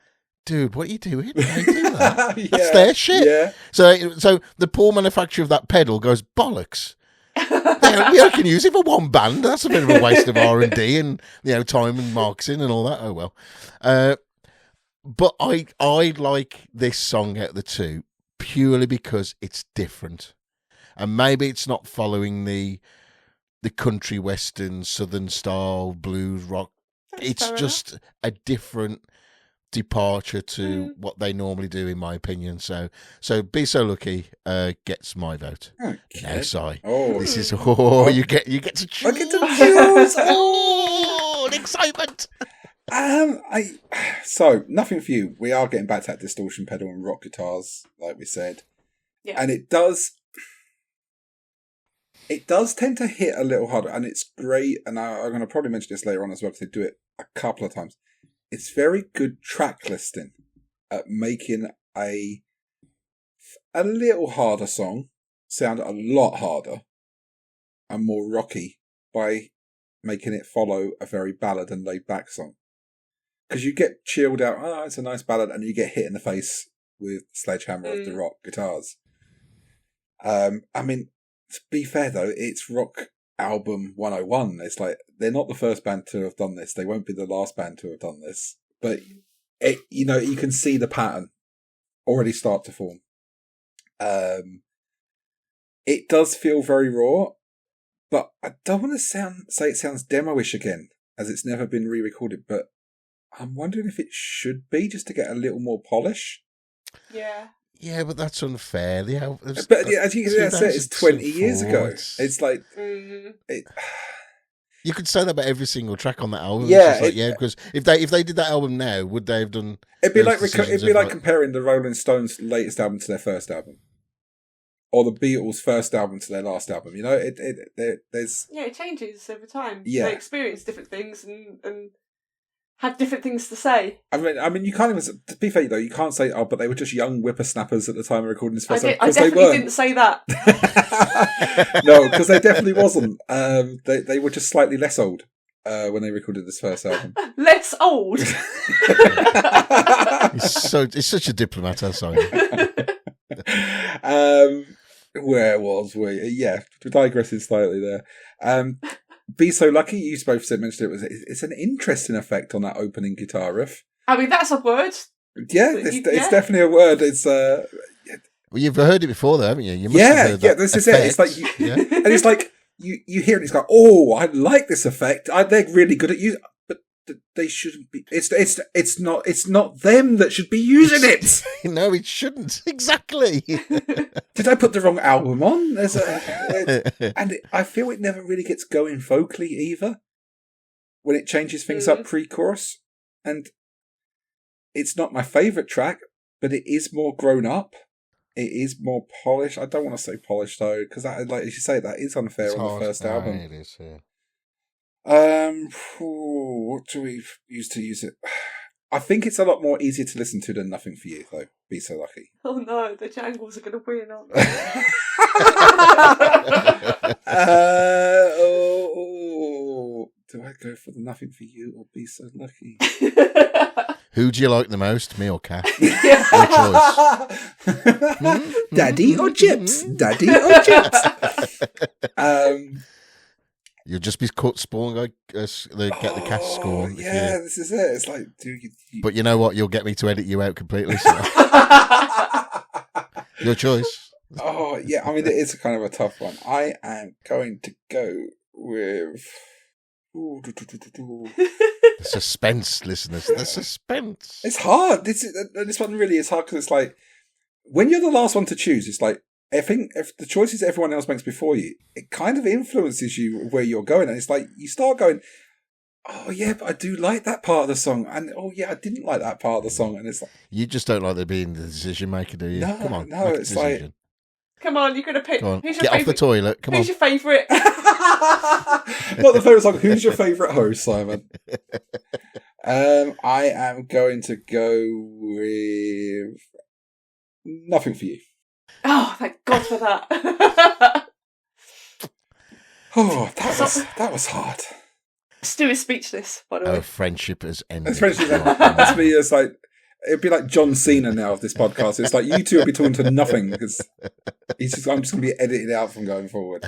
S4: dude, what are you doing? Don't do that.
S2: Yeah,
S4: That's their shit.
S2: Yeah.
S4: So the poor manufacturer of that pedal goes bollocks. Yeah, I can use it for one band. That's a bit of a waste of R&D and time and marketing and all that. Oh well. But I like this song out of the two purely because it's different. And maybe it's not following the country western southern style blues rock. It's just a different departure to what they normally do, in my opinion. So Be So Lucky gets my vote.
S2: Okay.
S4: No, sorry.
S2: Oh,
S4: This is you get to choose.
S2: I get to choose.
S4: Oh, an excitement.
S2: So Nothing For You. We are getting back to that distortion pedal and rock guitars, like we said.
S3: Yeah.
S2: And it does tend to hit a little harder, and it's great. And I'm going to probably mention this later on as well, because they do it a couple of times. It's very good track listing at making a little harder song sound a lot harder and more rocky by making it follow a very ballad and laid back song. Because you get chilled out, oh, it's a nice ballad, and you get hit in the face with the sledgehammer of the rock guitars. I mean, to be fair though, it's Rock Album 101. It's like, they're not the first band to have done this. They won't be the last band to have done this. But, you can see the pattern already start to form. It does feel very raw, but I don't want to say it sounds demo-ish again, as it's never been re-recorded, but I'm wondering if it should be, just to get a little more polish.
S3: Yeah.
S4: Yeah, but that's unfair.
S2: But as you can say, it's 20 years ago. It's like...
S4: You could say that about every single track on that album.
S2: Yeah,
S4: because if they did that album now, would they have done?
S2: It'd be like comparing the Rolling Stones' latest album to their first album, or the Beatles' first album to their last album. There's
S3: it changes over time.
S2: Yeah,
S3: they experience different things and have different things to say.
S2: I mean, you can't even, to be fair though, you can't say, oh, but they were just young whippersnappers at the time of recording this first album.
S3: I definitely didn't say that.
S2: No, because they definitely wasn't. They were just slightly less old when they recorded this first album.
S3: Less old.
S2: It's
S4: such a diplomat. I'm sorry.
S2: Where was we? Yeah, digressing slightly there. Be So Lucky, you both mentioned it's an interesting effect on that opening guitar riff.
S3: I mean, that's a word.
S2: Yeah, it's definitely a word. It's
S4: well, you've heard it before, though, haven't you? You must
S2: have
S4: heard that
S2: this is
S4: effect.
S2: it. It's like and it's like you hear it. It's like, oh, I like this effect. They're really good at using, but they shouldn't be. It's not them that should be using it.
S4: No, it shouldn't. Exactly.
S2: Did I put the wrong album on? I feel it never really gets going vocally either. When it changes things up pre-chorus, and it's not my favourite track, but it is more grown up. It is more polished. I don't want to say polished though, because like you say, that is unfair on the first album.
S4: It is. Yeah.
S2: What do we use to use it? I think it's a lot more easier to listen to than Nothing For You, though. Be So Lucky.
S3: Oh no, the Jangles are going to win, aren't
S2: do I go for the Nothing For You or Be So Lucky?
S4: Who do you like the most, me or Cath?
S2: Your choice. Daddy or Chips? Daddy or Chips?
S4: You'll just be caught spawn get the cast score.
S2: Yeah, this is it. It's like,
S4: but you know what? You'll get me to edit you out completely. So. Your choice.
S2: Oh yeah, I mean it is kind of a tough one. I am going to go with.
S4: The suspense, listeners. The suspense.
S2: It's hard. This one really is hard because it's like when you're the last one to choose. It's like. I think if the choices everyone else makes before you, it kind of influences you where you're going. And it's like, you start going, oh yeah, but I do like that part of the song. And oh yeah, I didn't like that part of the song. And it's like...
S4: You just don't like there being the decision maker, do you?
S2: No,
S4: come on,
S2: no, it's like...
S3: Come on, you're going to pick...
S4: Who's your Get favorite? Off the toilet, come
S3: Who's
S4: on.
S3: Your favourite?
S2: Not the favourite song. Who's your favourite host, Simon? I am going to go with Nothing For You.
S3: Oh, thank God for that.
S2: Oh, that was hard.
S3: Stu is speechless, by the way.
S4: Our friendship has ended.
S2: That's me. It's like it'd be like John Cena now of this podcast. It's like you two will be talking to nothing because I'm just going to be edited out from going forward.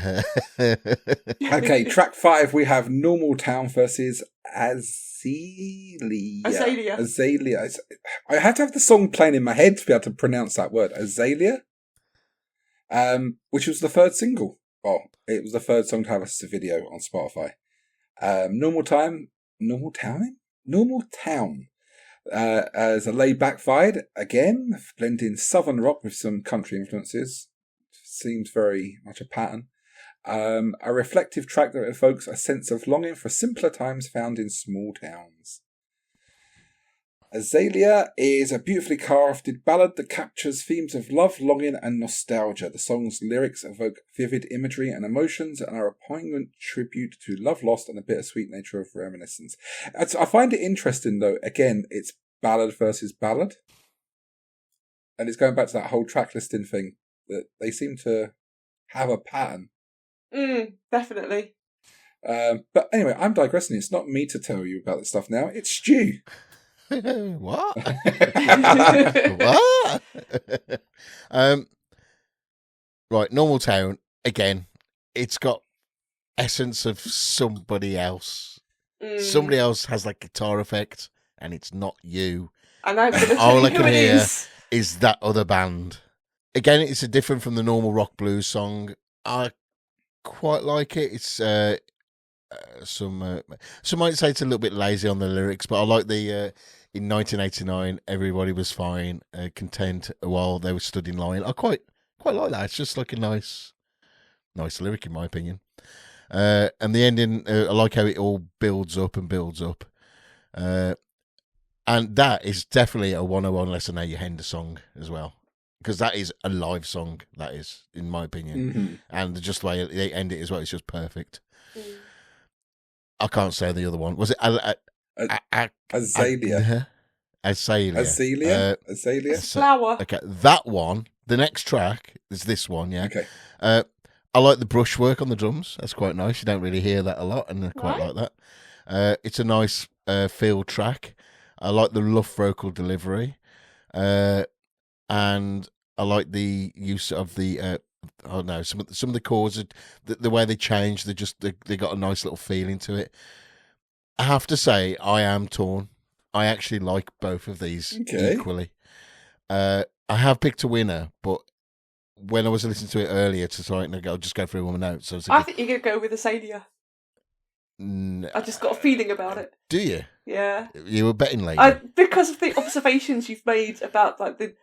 S2: Okay, track 5. We have Normaltown versus Azalea. Azalea. I had to have the song playing in my head to be able to pronounce that word. Azalea. Which was the 3rd single. Well, it was the 3rd song to have a video on Spotify. Normaltown. As a laid-back vibe, again, blending southern rock with some country influences. Seems very much a pattern. A reflective track that evokes a sense of longing for simpler times found in small towns. Azalea is a beautifully crafted ballad that captures themes of love, longing, and nostalgia. The song's lyrics evoke vivid imagery and emotions and are a poignant tribute to love lost and the bittersweet nature of reminiscence. I find it interesting, though. Again, it's ballad versus ballad. And it's going back to that whole track listing thing, that they seem to have a pattern.
S3: Definitely.
S2: But anyway, I'm digressing. It's not me to tell you about this stuff now. It's Stu.
S4: What? What? Right, Normaltown, again, it's got essence of somebody else. Somebody else has that guitar effect, and it's not you.
S3: And I'm going to tell
S4: all
S3: you
S4: I can
S3: who it
S4: hear
S3: is
S4: that other band. Again, it's a different from the normal rock blues song. I quite like it. It's some might say it's a little bit lazy on the lyrics, but I like the in 1989 everybody was fine, content while they were stood in line. I quite like that. It's just like a nice lyric in my opinion. And the ending, I like how it all builds up and builds up. And that is definitely a 101 lesson how you end a song as well. Because that is a live song, that is, in my opinion. And just the way they end it as well, it's just perfect. I can't say the other one. Was it
S2: Azalea?
S4: Azalea.
S3: Flower.
S4: Okay, that one, the next track is this one, yeah.
S2: Okay.
S4: I like the brushwork on the drums. That's quite nice. You don't really hear that a lot, and I quite like that. It's a nice field track. I like the rough vocal delivery. And I like the use of the some of the chords, the way they change. They got a nice little feeling to it. I have to say, I am torn. I actually like both of these equally. I have picked a winner, but when I was listening to it earlier to try and I'll just go through all my notes.
S3: I think you're going to go with Azalea. I just got a feeling about it.
S4: Do you?
S3: Yeah.
S4: You were betting late.
S3: Because of the observations you've made about like the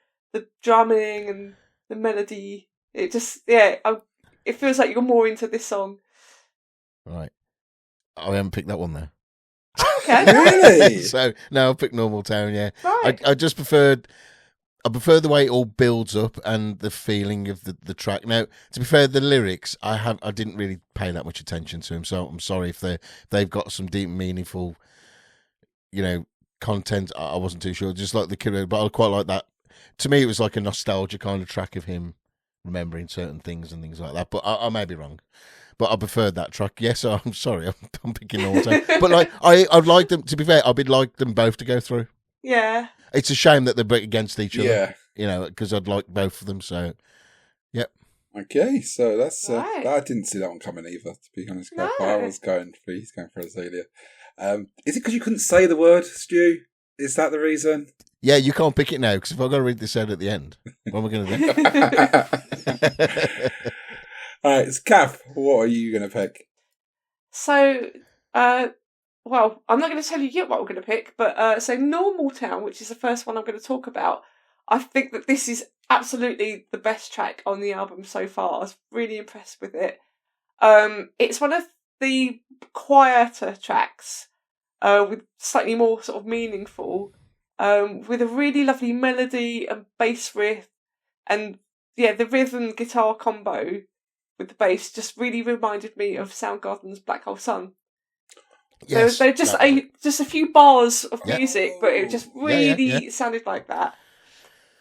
S3: drumming and the melody. It just, it feels like you're more into this song.
S4: Right. I haven't picked that one though.
S3: Okay.
S2: Really?
S4: So, no, I'll pick Normaltown, yeah.
S3: Right.
S4: I just prefer the way it all builds up and the feeling of the track. Now, to be fair, the lyrics, I didn't really pay that much attention to them, so I'm sorry if they've got some deep, meaningful, content. I wasn't too sure. Just like the kid, but I quite like that. To me, it was like a nostalgia kind of track of him remembering certain things and things like that. But I may be wrong. But I preferred that track. Yes, I'm sorry. I'm picking Normaltown. But like, I'd like them. To be fair, I'd like them both to go through.
S3: Yeah.
S4: It's a shame that they're against each other.
S2: Yeah.
S4: Because I'd like both of them. So, yep.
S2: Okay, so that's
S3: Right.
S2: I didn't see that one coming either. To be honest,
S3: No.
S2: he's going for Azalea. Is it because you couldn't say the word, Stu? Is that the reason?
S4: Yeah, you can't pick it now because if I've got to read this out at the end, what am I going to do?
S2: All right, it's Cath. What are you going to pick?
S3: So, well, I'm not going to tell you yet what I'm going to pick, but so Normaltown, which is the first one I'm going to talk about, I think that this is absolutely the best track on the album so far. I was really impressed with it. It's one of the quieter tracks, with slightly more sort of meaningful, with a really lovely melody and bass riff, and the rhythm guitar combo with the bass just really reminded me of Soundgarden's Black Hole Sun.
S4: Yes,
S3: they're just a few bars of music, but it just really sounded like that.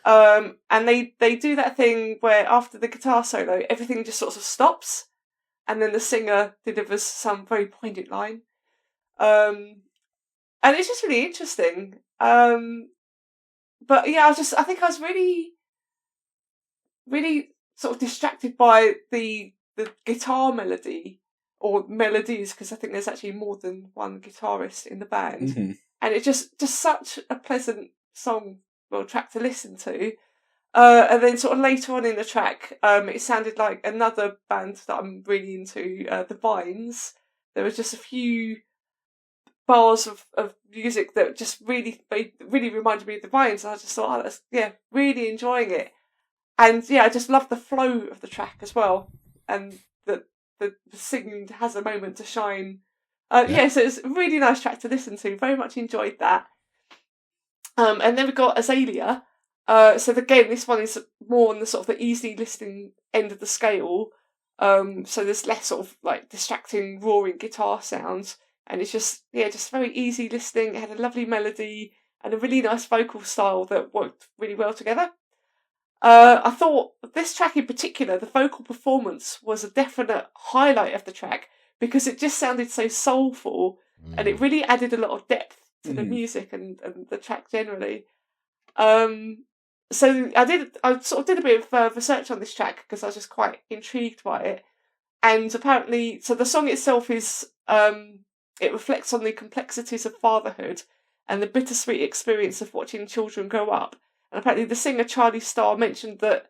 S3: And they do that thing where after the guitar solo, everything just sort of stops, and then the singer delivers some very poignant line. And it's just really interesting. But yeah, I think I was really, really sort of distracted by the guitar melody, or melodies, because I think there's actually more than one guitarist in the band.
S2: Mm-hmm.
S3: And it's just such a pleasant track to listen to. And then sort of later on in the track, it sounded like another band that I'm really into, the Vines. There was just a few bars of music that just really reminded me of the Vines. And I just thought, really enjoying it. And yeah, I just love the flow of the track as well. And the singing has a moment to shine. So it's a really nice track to listen to. Very much enjoyed that. And then we've got Azalea. So again, this one is more on the sort of the easy listening end of the scale. So there's less sort of like distracting roaring guitar sounds, and it's just very easy listening. It had a lovely melody and a really nice vocal style that worked really well together. I thought this track in particular, the vocal performance was a definite highlight of the track because it just sounded so soulful, and it really added a lot of depth to the music and the track generally. So I sort of did a bit of research on this track because I was just quite intrigued by it. And apparently, so the song itself is, it reflects on the complexities of fatherhood and the bittersweet experience of watching children grow up. And apparently the singer Charlie Starr mentioned that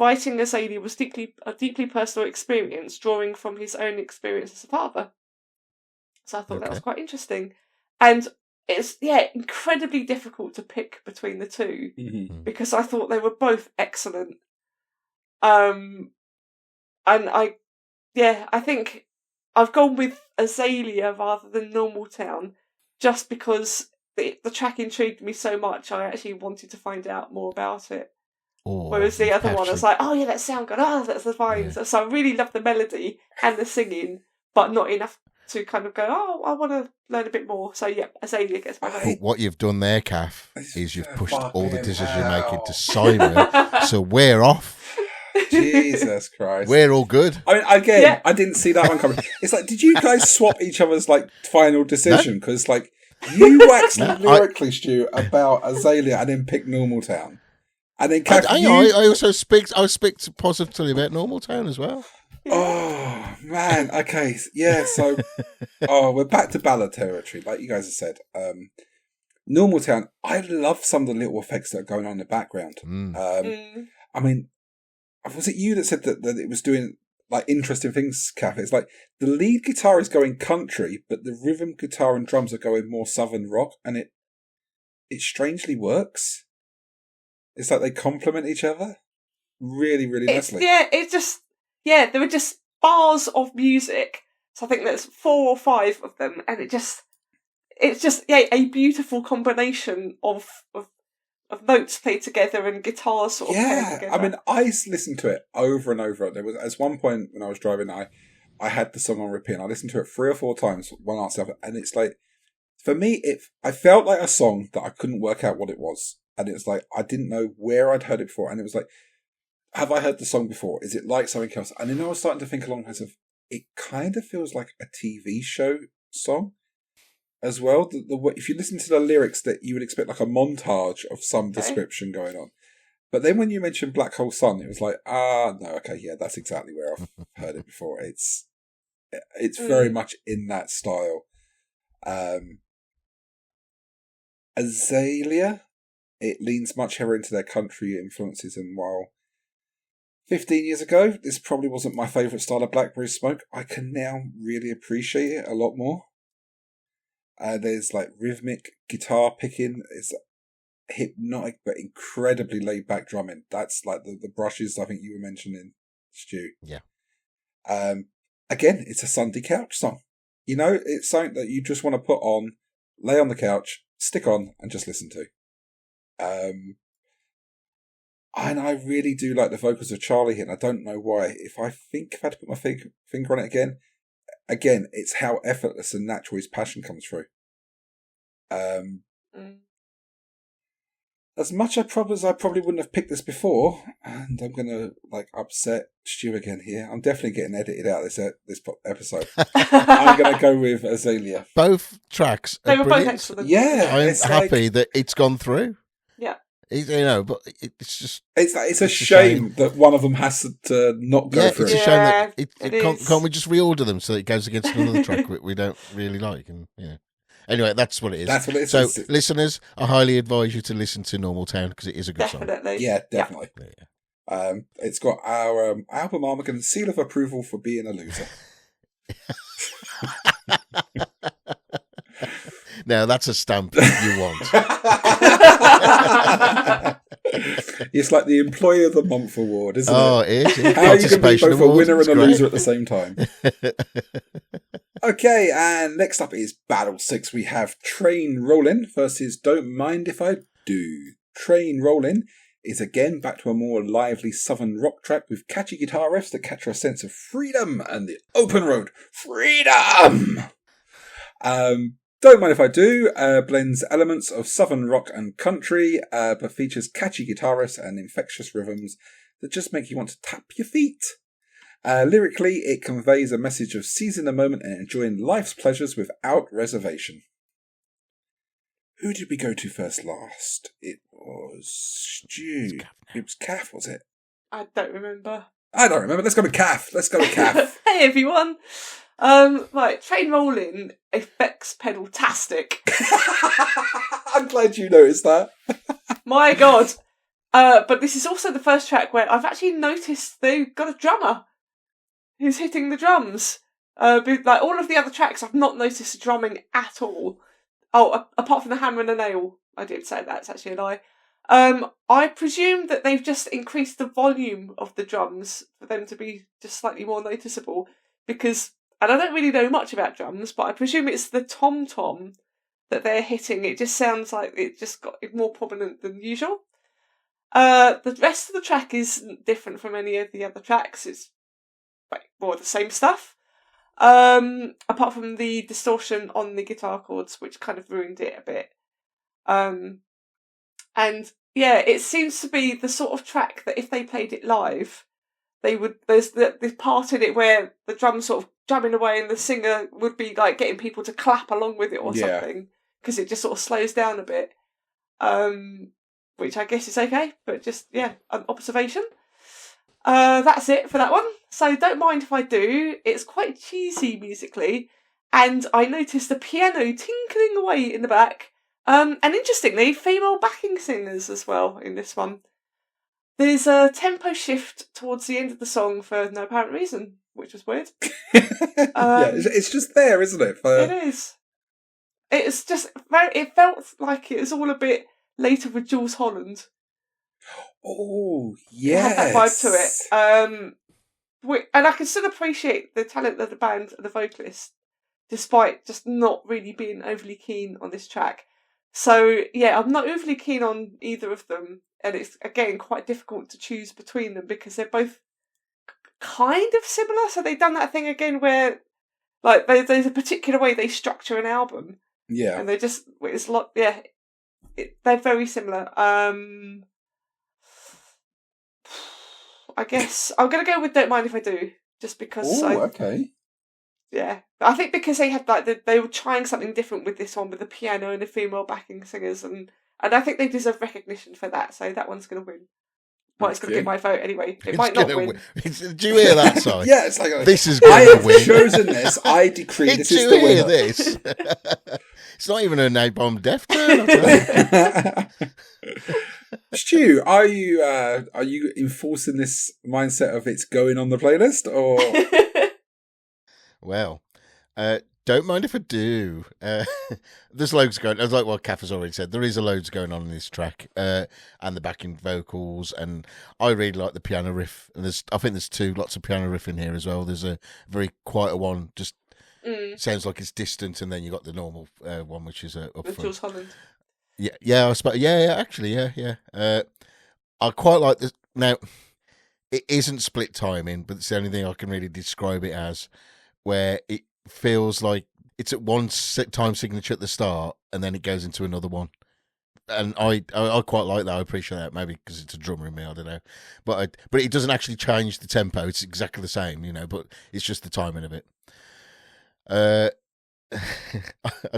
S3: writing Azalea was a deeply personal experience, drawing from his own experience as a father. So I thought that was quite interesting. And it's, incredibly difficult to pick between the two because I thought they were both excellent. And I think I've gone with Azalea rather than Normaltown just because the track intrigued me so much. I actually wanted to find out more about it. Whereas the other one, I was like, oh yeah, that sound good. Oh, that's the Vines. Yeah. So I really love the melody and the singing, but not enough to kind of go, oh, I want to learn a bit more. So yeah, Azalea gets my vote.
S4: What you've done there, Cath, is you've pushed all the decisions you're making to Simon. So we're off.
S2: Jesus Christ.
S4: We're all good.
S2: I mean, again, I didn't see that one coming. It's like, did you guys swap each other's like final decision? Because like you waxed lyrically, Stu, about Azalea and then picked Normaltown. And then Cath, I
S4: also speak positively about Normaltown as well.
S2: Oh man, okay, yeah. So, we're back to ballad territory, like you guys have said. Normaltown, I love some of the little effects that are going on in the background. I mean, was it you that said that it was doing like interesting things, Cath? It's like the lead guitar is going country, but the rhythm guitar and drums are going more southern rock, and it strangely works. It's like they complement each other really, really nicely.
S3: There were just bars of music. So I think there's 4 or 5 of them, and it's just a beautiful combination of notes played together and guitars sort of played together.
S2: I mean, I listened to it over and over. There was at one point when I was driving, I had the song on repeat, and I listened to it 3 or 4 times, one after the other, and it's like, for me, I felt like a song that I couldn't work out what it was. And it was like, I didn't know where I'd heard it before. And it was like, have I heard the song before? Is it like something else? And then I was starting to think along the lines of, it kind of feels like a TV show song as well. If you listen to the lyrics, that you would expect like a montage of some description going on. But then when you mentioned Black Hole Sun, it was like, no, okay, yeah, that's exactly where I've heard it before. It's very much in that style. Azalea, it leans much heavier into their country influences, and while 15 years ago this probably wasn't my favourite style of Blackberry Smoke, I can now really appreciate it a lot more. There's like rhythmic guitar picking, it's hypnotic but incredibly laid back drumming. That's like the brushes I think you were mentioning, Stu.
S4: Yeah.
S2: Again, it's a Sunday couch song. You know, it's something that you just want to put on, lay on the couch, stick on, and just listen to. And I really do like the vocals of Charlie here, and I don't know why. If I had to put my finger on it again, it's how effortless and natural his passion comes through. As much as I probably wouldn't have picked this before, and I'm going to upset Stu again here. I'm definitely getting edited out of this episode. I'm going to go with Azalea.
S4: Both tracks
S3: They
S4: are
S3: were both
S4: brilliant.
S3: excellent.
S2: Yeah,
S4: I'm happy that it's gone through.
S3: Yeah.
S4: But it's just...
S2: It's a shame that one of them has to not go through.
S4: It's a shame that can't we just reorder them so that it goes against another track we don't really like? And anyway, that's what it is.
S2: That's what it is.
S4: So, listeners, I highly advise you to listen to Normaltown because it is a good song.
S2: Yeah, definitely.
S4: Yeah.
S2: It's got our album Armageddon seal of approval for being a loser.
S4: Now, that's a stamp you want.
S2: It's like the Employee of the Month award, isn't it?
S4: Oh, it is.
S2: How are you going to be both a winner and a
S4: great.
S2: loser at the same time? Okay, and next up is Battle 6. We have Train Rollin versus Don't Mind If I Do. Train Rollin is again back to a more lively southern rock track with catchy guitar riffs that capture a sense of freedom and the open road. Freedom! Don't Mind If I Do blends elements of southern rock and country, but features catchy guitar riffs and infectious rhythms that just make you want to tap your feet. Lyrically, it conveys a message of seizing the moment and enjoying life's pleasures without reservation. Who did we go to first last? It was Stu. It was Cath, was it?
S3: I don't remember.
S2: I don't remember. Let's go with Cath.
S3: Hey, everyone. Right, Train Rollin, effects pedal-tastic.
S2: I'm glad you noticed that.
S3: My God. But this is also the first track where I've actually noticed they've got a drummer who's hitting the drums. All of the other tracks, I've not noticed drumming at all. Oh, apart from the hammer and the nail. I did say that, it's actually a lie. I presume that they've just increased the volume of the drums for them to be just slightly more noticeable. Because, and I don't really know much about drums, but I presume it's the tom-tom that they're hitting. It just sounds like it just got more prominent than usual. The rest of the track is different from any of the other tracks. It's more of the same stuff. Apart from the distortion on the guitar chords, which kind of ruined it a bit. And yeah, it seems to be the sort of track that if they played it live, they would. There's this part in it where the drums sort of drumming away, and the singer would be like getting people to clap along with it or something, because it just sort of slows down a bit. Which I guess is okay, but just an observation. That's it for that one. So Don't Mind If I Do. It's quite cheesy musically, and I noticed the piano tinkling away in the back. And interestingly, female backing singers as well in this one. There's a tempo shift towards the end of the song for no apparent reason, which was weird.
S2: It's just there, isn't it?
S3: It is. It's just it felt like it was all a bit later with Jules Holland.
S2: Oh, yes.
S3: It had that vibe to it. And I can still appreciate the talent of the band and the vocalist, despite just not really being overly keen on this track. So, yeah, I'm not overly keen on either of them. And it's, again, quite difficult to choose between them because they're both kind of similar. So they've done that thing again where, like, there's a particular way they structure an album.
S2: Yeah.
S3: And they just, it's like, they're very similar. I guess I'm going to go with Don't Mind If I Do, just because.
S2: Okay.
S3: Yeah, I think because they had they were trying something different with this one with the piano and the female backing singers, and I think they deserve recognition for that. So that one's going to win. Well, it's going to get my vote anyway. It might not win.
S4: Do you hear that, Si?
S2: Yeah, it's like
S4: this is going to win.
S2: I have chosen this. I decree this is the winner.
S4: This? It's not even a napalm death turn.
S2: Stu, are you enforcing this mindset of it's going on the playlist, or?
S4: Well, don't mind if I do. There's loads going. As like what Cath has already said, there is a loads going on in this track, and the backing vocals, and I really like the piano riff. And I think there's lots of piano riff in here as well. There's a very quiet one, just sounds like it's distant, and then you got the normal one, which is up front.
S3: Jules Holland.
S4: Yeah, I suppose. Actually. I quite like this. Now, it isn't split timing, but it's the only thing I can really describe it as, where it feels like it's at one time signature at the start, and then it goes into another one. and I quite like that. I appreciate that. Maybe because it's a drummer in me, I don't know. But it doesn't actually change the tempo. It's exactly the same, but it's just the timing of it. I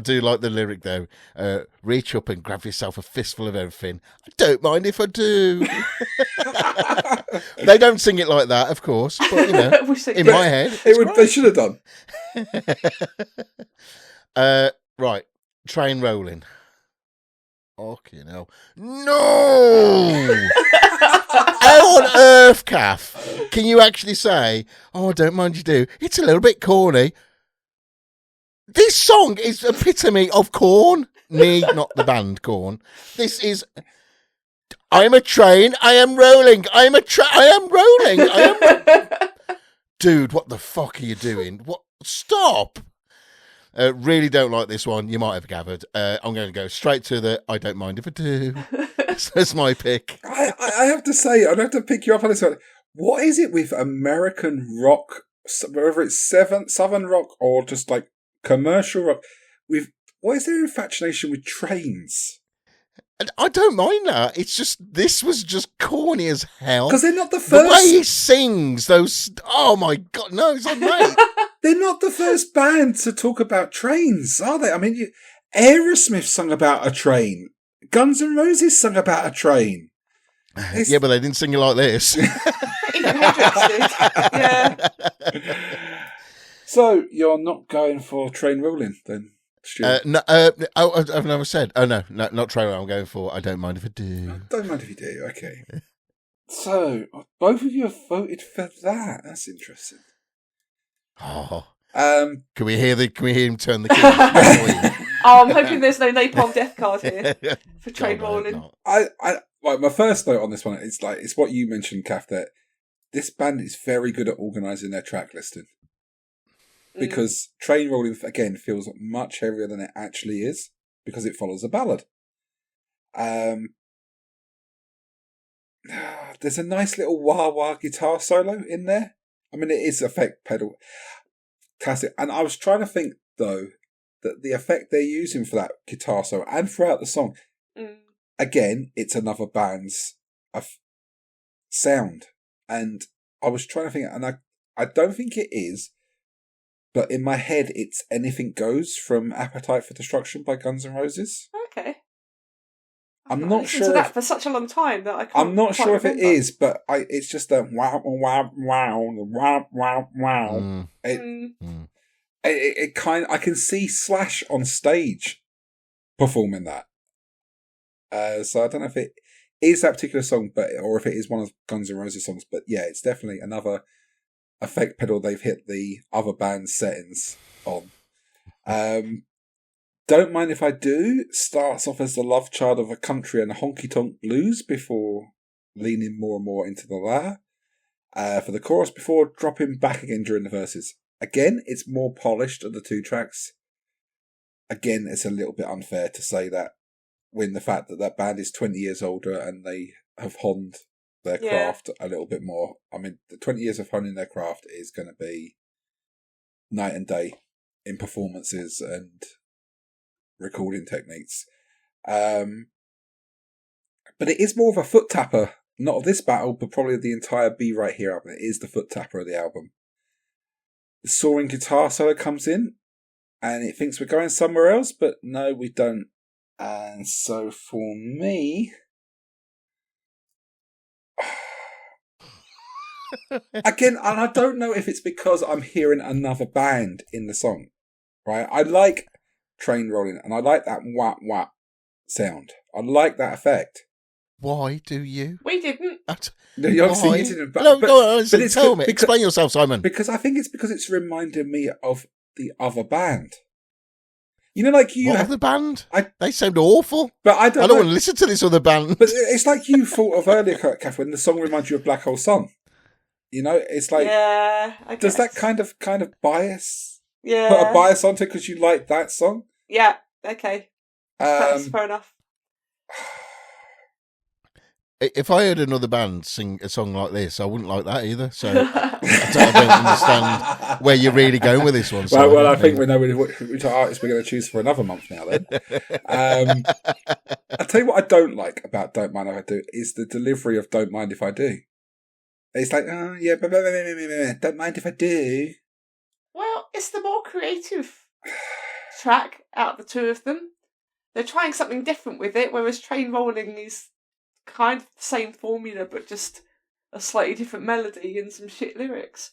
S4: do like the lyric though. Reach up and grab yourself a fistful of everything. I don't mind if I do. They don't sing it like that, of course, but in my head,
S2: they should have done.
S4: Right, train rolling. Fucking hell. No! How on earth, Cath, can you actually say, "Oh, I don't mind you do"? It's a little bit corny. This song is epitome of Korn. Me, not the band Korn. This is. I am a train. I am rolling. I am rolling. Dude, what the fuck are you doing? What? Stop. Really don't like this one. You might have gathered. I'm going to go straight to the I don't mind if I do. That's my pick.
S2: I have to say, I'd have to pick you up on this one. What is it with American rock, whether it's Southern rock or just like commercial rock, what is their infatuation with trains?
S4: And I don't mind that. It's just, this was just corny as hell.
S2: Because they're not the first.
S4: The way he sings those, oh my God, no, it's not great.
S2: They're not the first band to talk about trains, are they? I mean, Aerosmith sung about a train. Guns N' Roses sung about a train.
S4: Yeah, but they didn't sing it like this.
S3: Yeah.
S2: So, you're not going for train rolling, then?
S4: No, I've never said. Oh, no, not train rolling. I'm going for I don't mind if I do.
S2: I don't mind if you do, okay. So, both of you have voted for that. That's interesting.
S4: Oh.
S2: Can
S4: we hear him turn the key?
S3: I'm hoping there's no napalm death card here for train rolling.
S2: My first note on this one is it's what you mentioned, Cath, that this band is very good at organising their track listing. Because train rolling, again, feels much heavier than it actually is, because it follows a ballad. There's a nice little wah-wah guitar solo in there. I mean, it is effect pedal classic. And I was trying to think, though, that the effect they're using for that guitar solo and throughout the song, again, it's another band's sound. And I was trying to think, and I don't think it is, but in my head, it's Anything Goes from Appetite for Destruction by Guns N' Roses.
S3: Okay.
S2: I'm not sure
S3: to that for such a long time that I can't. I'm
S2: not sure
S3: remember.
S2: if it is, but it's just a wow, wow, wow, wow, wow, wow. It kind. I can see Slash on stage performing that. So I don't know if it is that particular song, or if it is one of Guns N' Roses songs. But yeah, it's definitely another effect pedal they've hit the other band's settings on. Don't Mind If I Do starts off as the love child of a country and a honky-tonk blues before leaning more and more into the latter for the chorus before dropping back again during the verses. Again, it's more polished of the two tracks. Again, it's a little bit unfair to say that when the fact that band is 20 years older and they have honed their craft a little bit more. I mean, the 20 years of honing their craft is going to be night and day in performances and recording techniques. But it is more of a foot tapper, not of this battle, but probably of the entire Be Right Here album. It is the foot tapper of the album. The soaring guitar solo comes in, and it thinks we're going somewhere else, but no, we don't. And so for me, again, and I don't know if it's because I'm hearing another band in the song, right? I like train rolling, and I like that wah wah sound. I like that effect.
S4: Why do you?
S3: We didn't.
S2: No, you obviously you didn't.
S4: But tell me. Explain yourself, Simon.
S2: Because I think it's because it's reminding me of the other band. You know, like you.
S4: What other band? They sound awful.
S2: But I don't
S4: want to listen to this other band.
S2: But it's like you thought of earlier, Cath, when the song reminds you of Black Hole Sun. You know, it's like,
S3: I guess.
S2: Does that kind of bias?
S3: Yeah.
S2: Put a bias onto it because you like that song?
S3: Yeah. Okay. That's fair enough.
S4: If I heard another band sing a song like this, I wouldn't like that either. So I don't understand where you're really going with this one.
S2: Well, I think we know which artist we're going to choose for another month now. Then, I'll tell you what I don't like about "Don't Mind If I Do" is the delivery of "Don't Mind If I Do." It's like, oh yeah, don't mind if I do.
S3: Well, it's the more creative track out of the two of them. They're trying something different with it, whereas Train Rolling is kind of the same formula, but just a slightly different melody and some shit lyrics.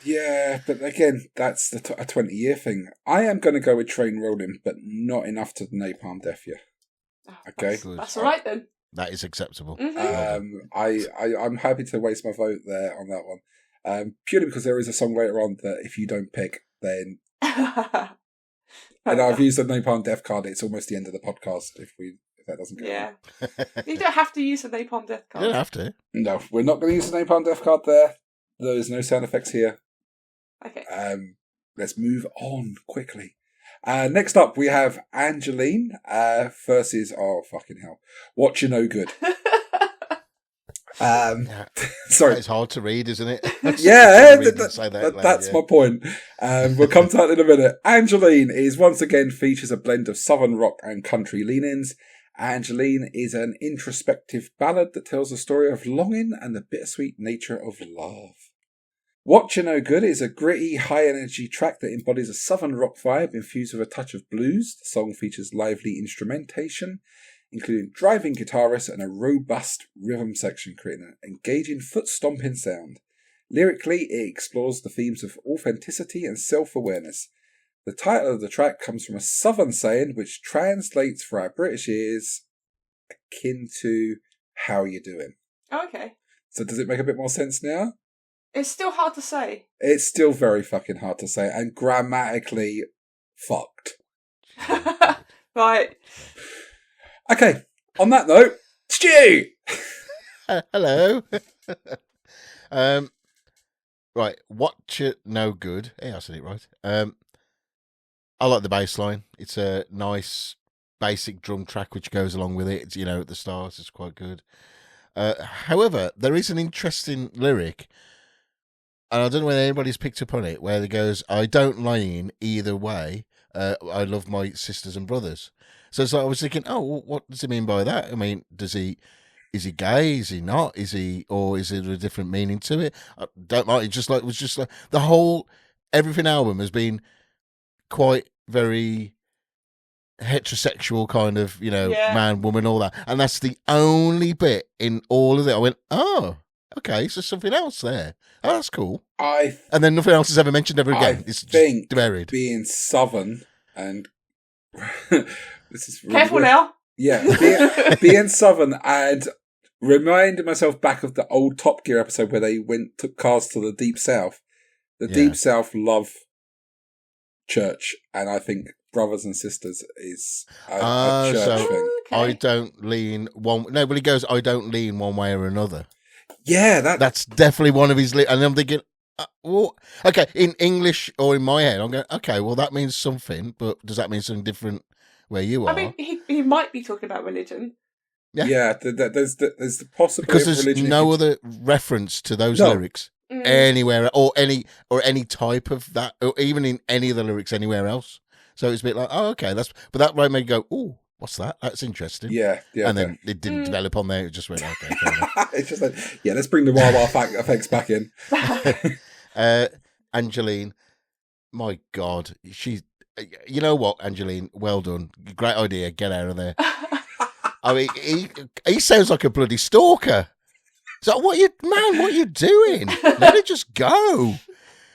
S2: Yeah, but again, that's a 20-year thing. I am going to go with Train Rolling, but not enough to Napalm Death You.
S3: Oh,
S2: Okay,
S3: that's all right then.
S4: That is acceptable.
S3: Mm-hmm.
S2: I'm happy to waste my vote there on that one, purely because there is a song later on that if you don't pick, then and I've used the Napalm Death card. It's almost the end of the podcast if that doesn't go.
S3: Yeah, you don't have to use the Napalm Death card.
S4: You don't have to.
S2: No, we're not going to use the Napalm Death card there. There is no sound effects here.
S3: Okay.
S2: Let's move on quickly. Next up, we have Angeline versus, fucking hell, Watcha No Good. Sorry.
S4: It's hard to read, isn't it?
S2: Yeah,
S4: That's
S2: that's my point. We'll come to that in a minute. Angeline is once again features a blend of southern rock and country lean-ins. Angeline is an introspective ballad that tells the story of longing and the bittersweet nature of love. Watcha No Good is a gritty, high-energy track that embodies a southern rock vibe infused with a touch of blues. The song features lively instrumentation, including driving guitarists and a robust rhythm section, creating an engaging foot-stomping sound. Lyrically, it explores the themes of authenticity and self-awareness. The title of the track comes from a southern saying which translates for our British ears akin to, how you doing?
S3: Oh, okay.
S2: So does it make a bit more sense now?
S3: It's still hard to say.
S2: It's still very fucking hard to say and grammatically fucked.
S3: Right.
S2: Okay, on that note, Stu!
S4: Hello. Right, Watcha No Good. Hey, I said it right. I like the bass line. It's a nice basic drum track which goes along with it. It's, at the start, it's quite good. However, there is an interesting lyric, and I don't know whether anybody's picked up on it, where it goes, I don't lean either way. I love my sisters and brothers. So I was thinking, what does he mean by that? I mean, is he gay? Is he not? Or is there a different meaning to it? I don't like it. It was just like the whole Everything album has been quite very heterosexual kind of, man, woman, all that. And that's the only bit in all of it. I went, oh, okay, so something else there. Oh, that's cool. And then nothing else is ever mentioned ever again. It's just buried.
S2: Being southern and this is really
S3: careful
S2: weird.
S3: now.
S2: Yeah, being southern and reminding myself back of the old Top Gear episode where they took cars to the Deep South. The Deep South love church, and I think brothers and sisters is a church thing.
S3: Okay.
S4: I don't lean one. No, but he goes, I don't lean one way or another.
S2: Yeah,
S4: that's definitely one of his. And I'm thinking, well, okay, in English or in my head, I'm going, okay, well that means something, but does that mean something different where you are?
S3: I mean, he might be talking about religion.
S2: Yeah, there's the possibility
S4: because
S2: of
S4: there's
S2: religion.
S4: no other reference to those lyrics anywhere, or any type of that, or even in any of the lyrics anywhere else. So it's a bit like, oh, okay, but that might make you go, oh, what's that? That's interesting.
S2: Yeah.
S4: And then it didn't develop on there. It just went, okay.
S2: It's just like, let's bring the wah-wah effects back in.
S4: Angeline, my God, you know what, Angeline, well done. Great idea. Get out of there. I mean, he sounds like a bloody stalker. So what you doing? Let it just go.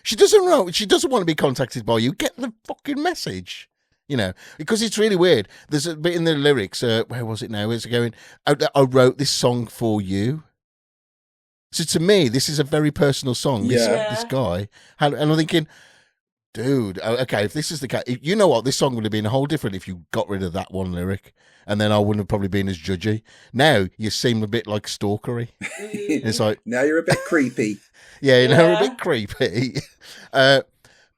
S4: She doesn't want to be contacted by you. Get the fucking message. Because it's really weird. There's a bit in the lyrics. Where was it now? Where's it going? I wrote this song for you. So to me, this is a very personal song. This guy. And I'm thinking, dude, okay, if this is the case, you know what? This song would have been a whole different if you got rid of that one lyric. And then I wouldn't have probably been as judgy. Now you seem a bit like stalkery. It's like,
S2: now you're a bit creepy.
S4: You're a bit creepy. But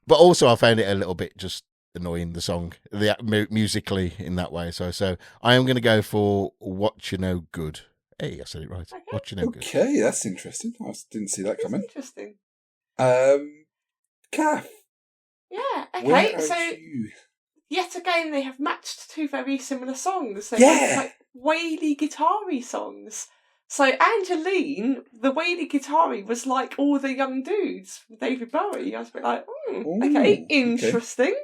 S4: also I found it a little bit just annoying, the song, musically in that way. So I am going to go for Watcha No Good. Hey, I said it right.
S3: Okay.
S4: Watcha no good.
S2: Okay, that's interesting. I didn't see that
S3: It's
S2: coming.
S3: interesting.
S2: Kath,
S3: Yeah.
S2: where
S3: Okay.
S2: are
S3: So
S2: you?
S3: yet again, they have matched two very similar songs. They're
S2: Yeah.
S3: both, like whaley guitar-y songs. So Angeline, the whaley guitar-y was like all the young dudes from David Bowie. I was a bit like,
S2: Ooh,
S3: okay,
S2: okay.
S3: interesting.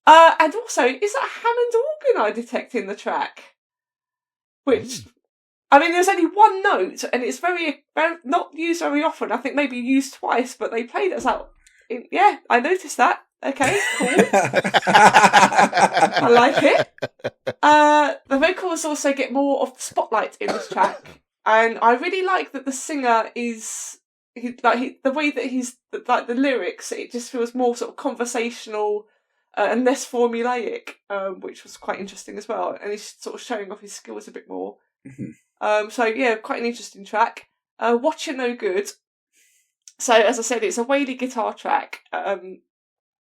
S3: And also, is that a Hammond organ I detect in the track? Which, I mean, there's only one note, and it's very not used very often. I think maybe used twice, but they played it as like, yeah, I noticed that. Okay, cool. I like it. The vocals also get more of the spotlight in this track, and I really like that the singer is the way that he's like the lyrics. It just feels more sort of conversational and less formulaic, which was quite interesting as well. And he's sort of showing off his skills a bit more. So yeah, quite an interesting track. Watcha no good. So as I said, it's a whaley guitar track.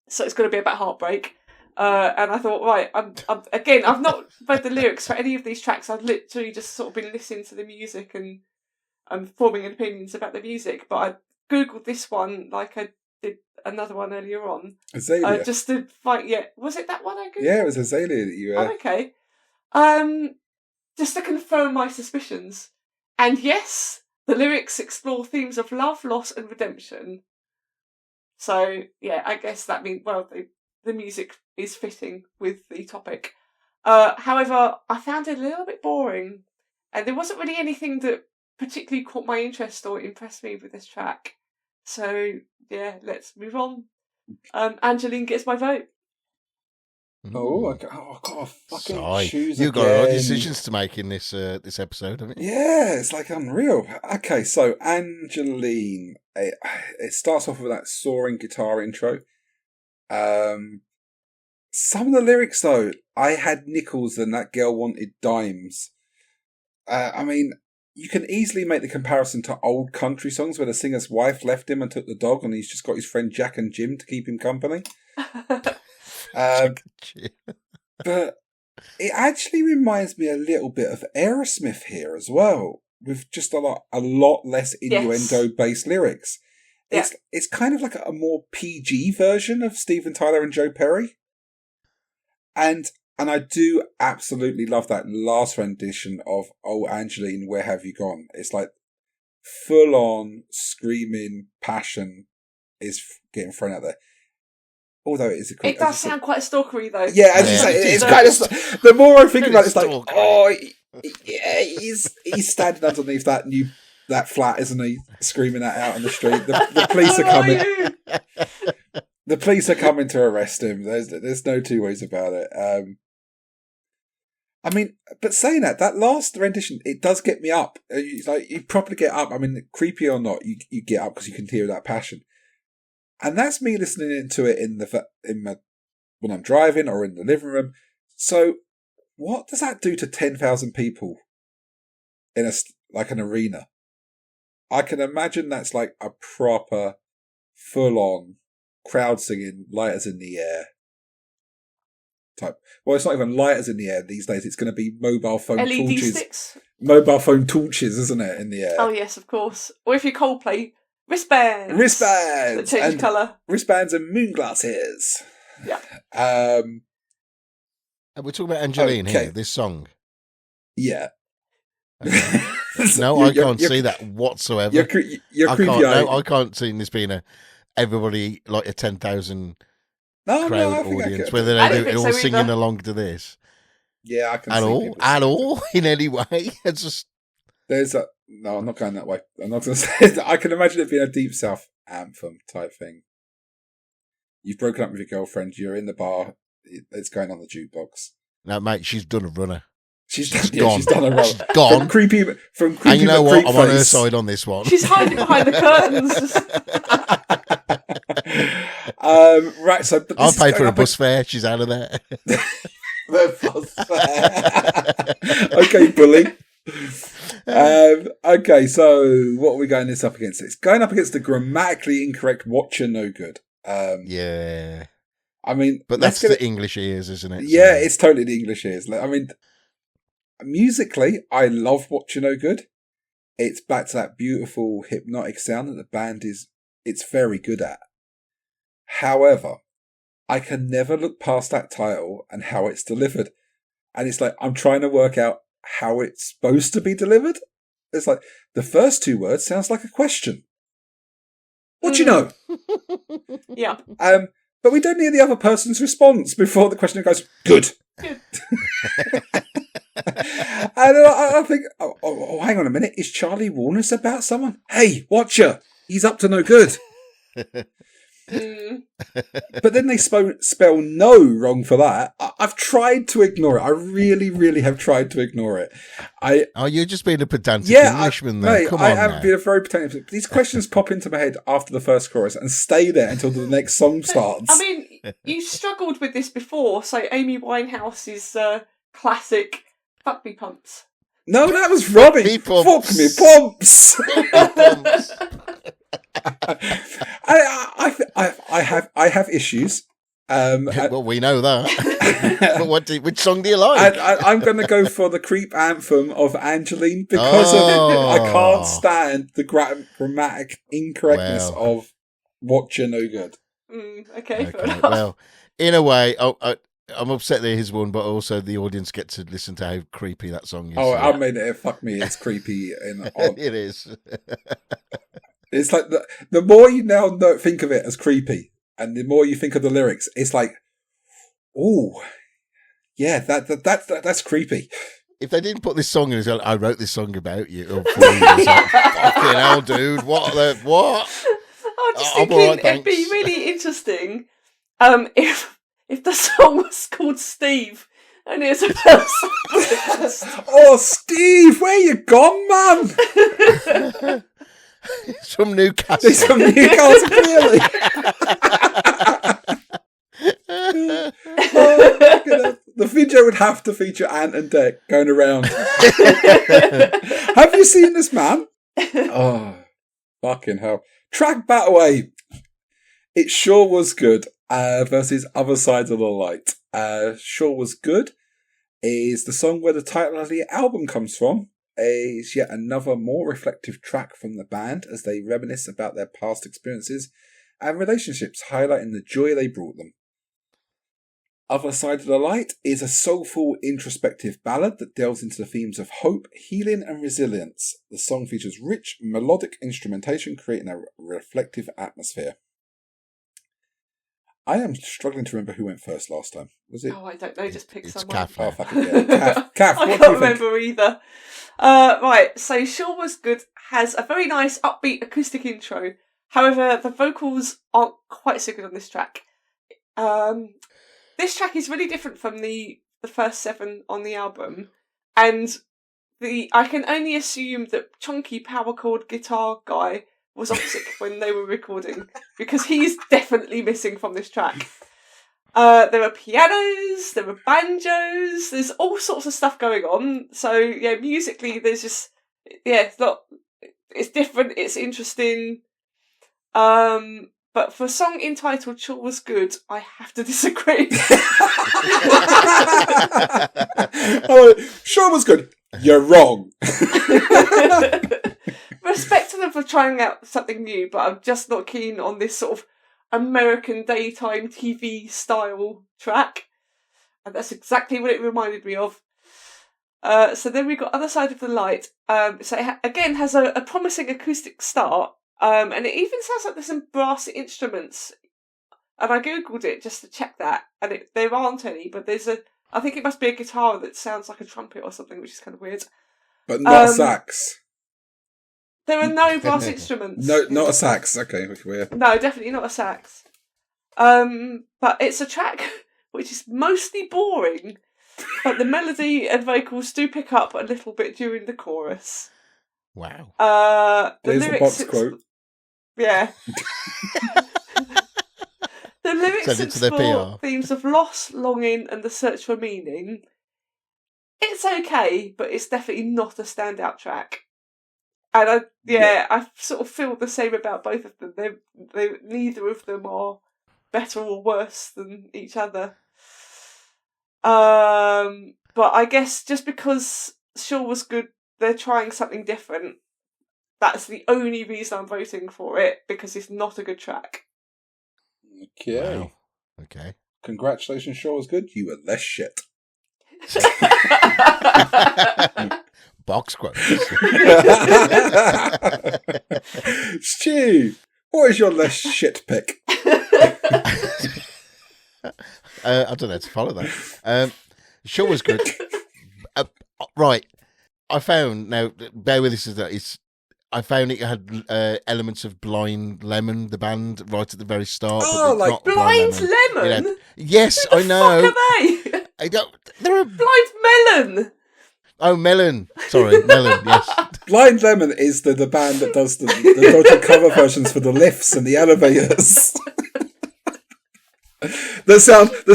S3: So it's going to be about heartbreak. And I thought, right, I've not read the lyrics for any of these tracks. I've literally just sort of been listening to the music and forming opinions about the music. But I Googled this one like I did another one earlier on.
S2: Azalea.
S3: Just to find, was it that one I Googled?
S2: Yeah, it was Azalea that you...
S3: Oh, okay. Just to confirm my suspicions. And yes, the lyrics explore themes of love, loss and redemption. So, yeah, I guess that means, well, the music is fitting with the topic. However, I found it a little bit boring, and there wasn't really anything that particularly caught my interest or impressed me with this track. So, yeah, let's move on. Angeline gets my vote.
S2: Oh, I've got to fucking choose
S4: You've got a
S2: again.
S4: lot of decisions to make in this episode, haven't you?
S2: Yeah, it's like unreal. Okay, so Angeline, it starts off with that soaring guitar intro. Some of the lyrics, though, I had nickels and that girl wanted dimes. I mean, you can easily make the comparison to old country songs where the singer's wife left him and took the dog and he's just got his friend Jack and Jim to keep him company. But it actually reminds me a little bit of Aerosmith here as well, with just a lot less innuendo-based lyrics.
S3: Yeah.
S2: It's kind of like a more PG version of Steven Tyler and Joe Perry. And I do absolutely love that last rendition of Oh Angeline, Where Have You Gone? It's like full-on screaming passion is getting thrown out there. Although it is
S3: it does sound quite stalkery, though.
S2: Yeah, as you say, it's kind of... The more I think about it, it's like, oh, yeah, he's standing underneath that flat, isn't he? Screaming that out on the street. The police are coming. The police are coming to arrest him. There's no two ways about it. I mean, but saying that last rendition, it does get me up. You properly get up. I mean, creepy or not, you get up because you can hear that passion. And that's me listening to it when I'm driving or in the living room. So, what does that do to 10,000 people in an arena? I can imagine that's like a proper, full-on crowd singing, lighters in the air type. Well, it's not even lighters in the air these days. It's going to be mobile phone
S3: LED
S2: torches.
S3: sticks.
S2: Mobile phone torches, isn't it, in the air?
S3: Oh yes, of course. Or if you're Coldplay, wristbands that change colour.
S2: Wristbands and moon glasses.
S3: Yeah.
S4: And we're talking about Angeline here, this song.
S2: Yeah.
S4: No, I can't see that whatsoever.
S2: I
S4: can't see this being everybody like a 10,000 crowd audience, whether they're all singing along to this.
S2: Yeah, I can see
S4: at all in any way. It's just
S2: no, I'm not going that way. I'm not going to say that. I can imagine it being a Deep South anthem type thing. You've broken up with your girlfriend. You're in the bar. It's going on the jukebox.
S4: No, mate, she's done a runner.
S2: She's
S4: gone.
S2: She's done a runner.
S4: She's gone.
S2: From creepy.
S4: And you know what? I'm on her side on this one.
S3: She's hiding behind the curtains.
S2: Right. So
S4: I'll pay for a bus fare. She's out of there.
S2: The bus fare. Okay, bully. Okay, so what are we going this up against? It's going up against the grammatically incorrect Watcha no good.
S4: Yeah.
S2: I mean,
S4: but that's the English ears, isn't it?
S2: Yeah, it's totally the English ears. I mean, Musically, I love Watcha No Good. It's back to that beautiful hypnotic sound that the band it's very good at. However, I can never look past that title and how it's delivered. And it's like, I'm trying to work out how it's supposed to be delivered. It's like, the first two words sounds like a question. What do you know?
S3: Yeah.
S2: But we don't hear the other person's response before the questioner goes, good.
S3: Good.
S2: And I think, hang on a minute. Is Charlie Warner's about someone? Hey, Watcha. He's up to no good. But then they spell no wrong for that. I've tried to ignore it. I really, really have tried to ignore it.
S4: You're just being a pedantic Englishman, though.
S2: Mate,
S4: Come on,
S2: I have been a very pedantic. These questions pop into my head after the first chorus and stay there until the next song starts.
S3: I mean, you struggled with this before, so Amy Winehouse's classic "Fuck Me Pumps."
S2: No, that was Robbie. Fuck me pumps. I have issues.
S4: Well, we know that. But which song do you like?
S2: I'm going to go for the creep anthem of Angeline because I can't stand the grammatic incorrectness of Watcha No Good.
S3: Okay.
S4: Well, in a way, I'm upset that his one, but also the audience get to listen to how creepy that song is.
S2: I mean, fuck me, it's creepy.
S4: It is.
S2: It's like the more you now think of it as creepy, and the more you think of the lyrics, it's like, oh, yeah, that's creepy.
S4: If they didn't put this song in, it's like, I wrote this song about you. Or for you. It's like, fucking hell, dude, what?
S3: I'm just thinking it'd be really interesting if the song was called Steve and it's a person.
S2: Oh, Steve, where you gone, man?
S4: It's from Newcastle.
S2: It's from Newcastle, clearly. The video would have to feature Ant and Dec going around. Have you seen this man? Oh, fucking hell. Track Bataway. It sure was good. Versus Other Sides of the Light. Sure Was Good is the song where the title of the album comes from. Is yet another more reflective track from the band as they reminisce about their past experiences and relationships, highlighting the joy they brought them. Other Side of the Light is a soulful, introspective ballad that delves into the themes of hope, healing and resilience. The song features rich, melodic instrumentation, creating a reflective atmosphere. I am struggling to remember who went first last time. Was it?
S3: Oh, I don't know. Just pick someone.
S4: Cath.
S2: Oh, fucking yeah. Cath,
S3: I can't remember either. Right, so Sure Was Good has a very nice upbeat acoustic intro. However, the vocals aren't quite so good on this track. This track is really different from the first 7 on the album, and I can only assume that chunky power chord guitar guy was off sick when they were recording, because he's definitely missing from this track. There are pianos, there are banjos, there's all sorts of stuff going on. So yeah, musically there's just it's different, it's interesting. But for a song entitled Sure Was Good, I have to disagree.
S2: Sure Was Good. You're wrong.
S3: Respect to them for trying out something new, but I'm just not keen on this sort of American daytime TV style track. And that's exactly what it reminded me of. So then we got Other Side of the Light. So it again has a promising acoustic start. And it even sounds like there's some brass instruments. And I googled it just to check that. And there aren't any, but I think it must be a guitar that sounds like a trumpet or something, which is kind of weird.
S2: But not a sax.
S3: There are no brass instruments.
S2: No, not a sax. Okay, weird.
S3: No, definitely not a sax. But it's a track which is mostly boring, but the melody and vocals do pick up a little bit during the chorus.
S4: Wow.
S2: There's a box quote.
S3: Yeah. The lyrics explore themes of loss, longing, and the search for meaning. It's okay, but it's definitely not a standout track. And I sort of feel the same about both of them. They neither of them are better or worse than each other. But I guess just because Sure Was Good, they're trying something different. That's the only reason I'm voting for it, because it's not a good track.
S2: Okay.
S4: Wow. Okay.
S2: Congratulations, Sure Was Good. You were less shit.
S4: Box quotes.
S2: Stu, what is your less shit pick?
S4: I don't know how to follow that. Sure Was Good. Right. I found, now, bear with this, I found it had elements of Blind Lemon, the band, right at the very start.
S2: Oh,
S4: but
S2: like
S4: not
S3: Blind Lemon?
S4: You know, yes,
S3: Who the
S4: I know.
S3: fuck are they?
S4: I don't. They're a
S3: Blind Melon!
S4: oh Melon. Sorry, Melon. Yes.
S2: Blind Lemon is the band that does the dodgy cover versions for the lifts and the elevators. That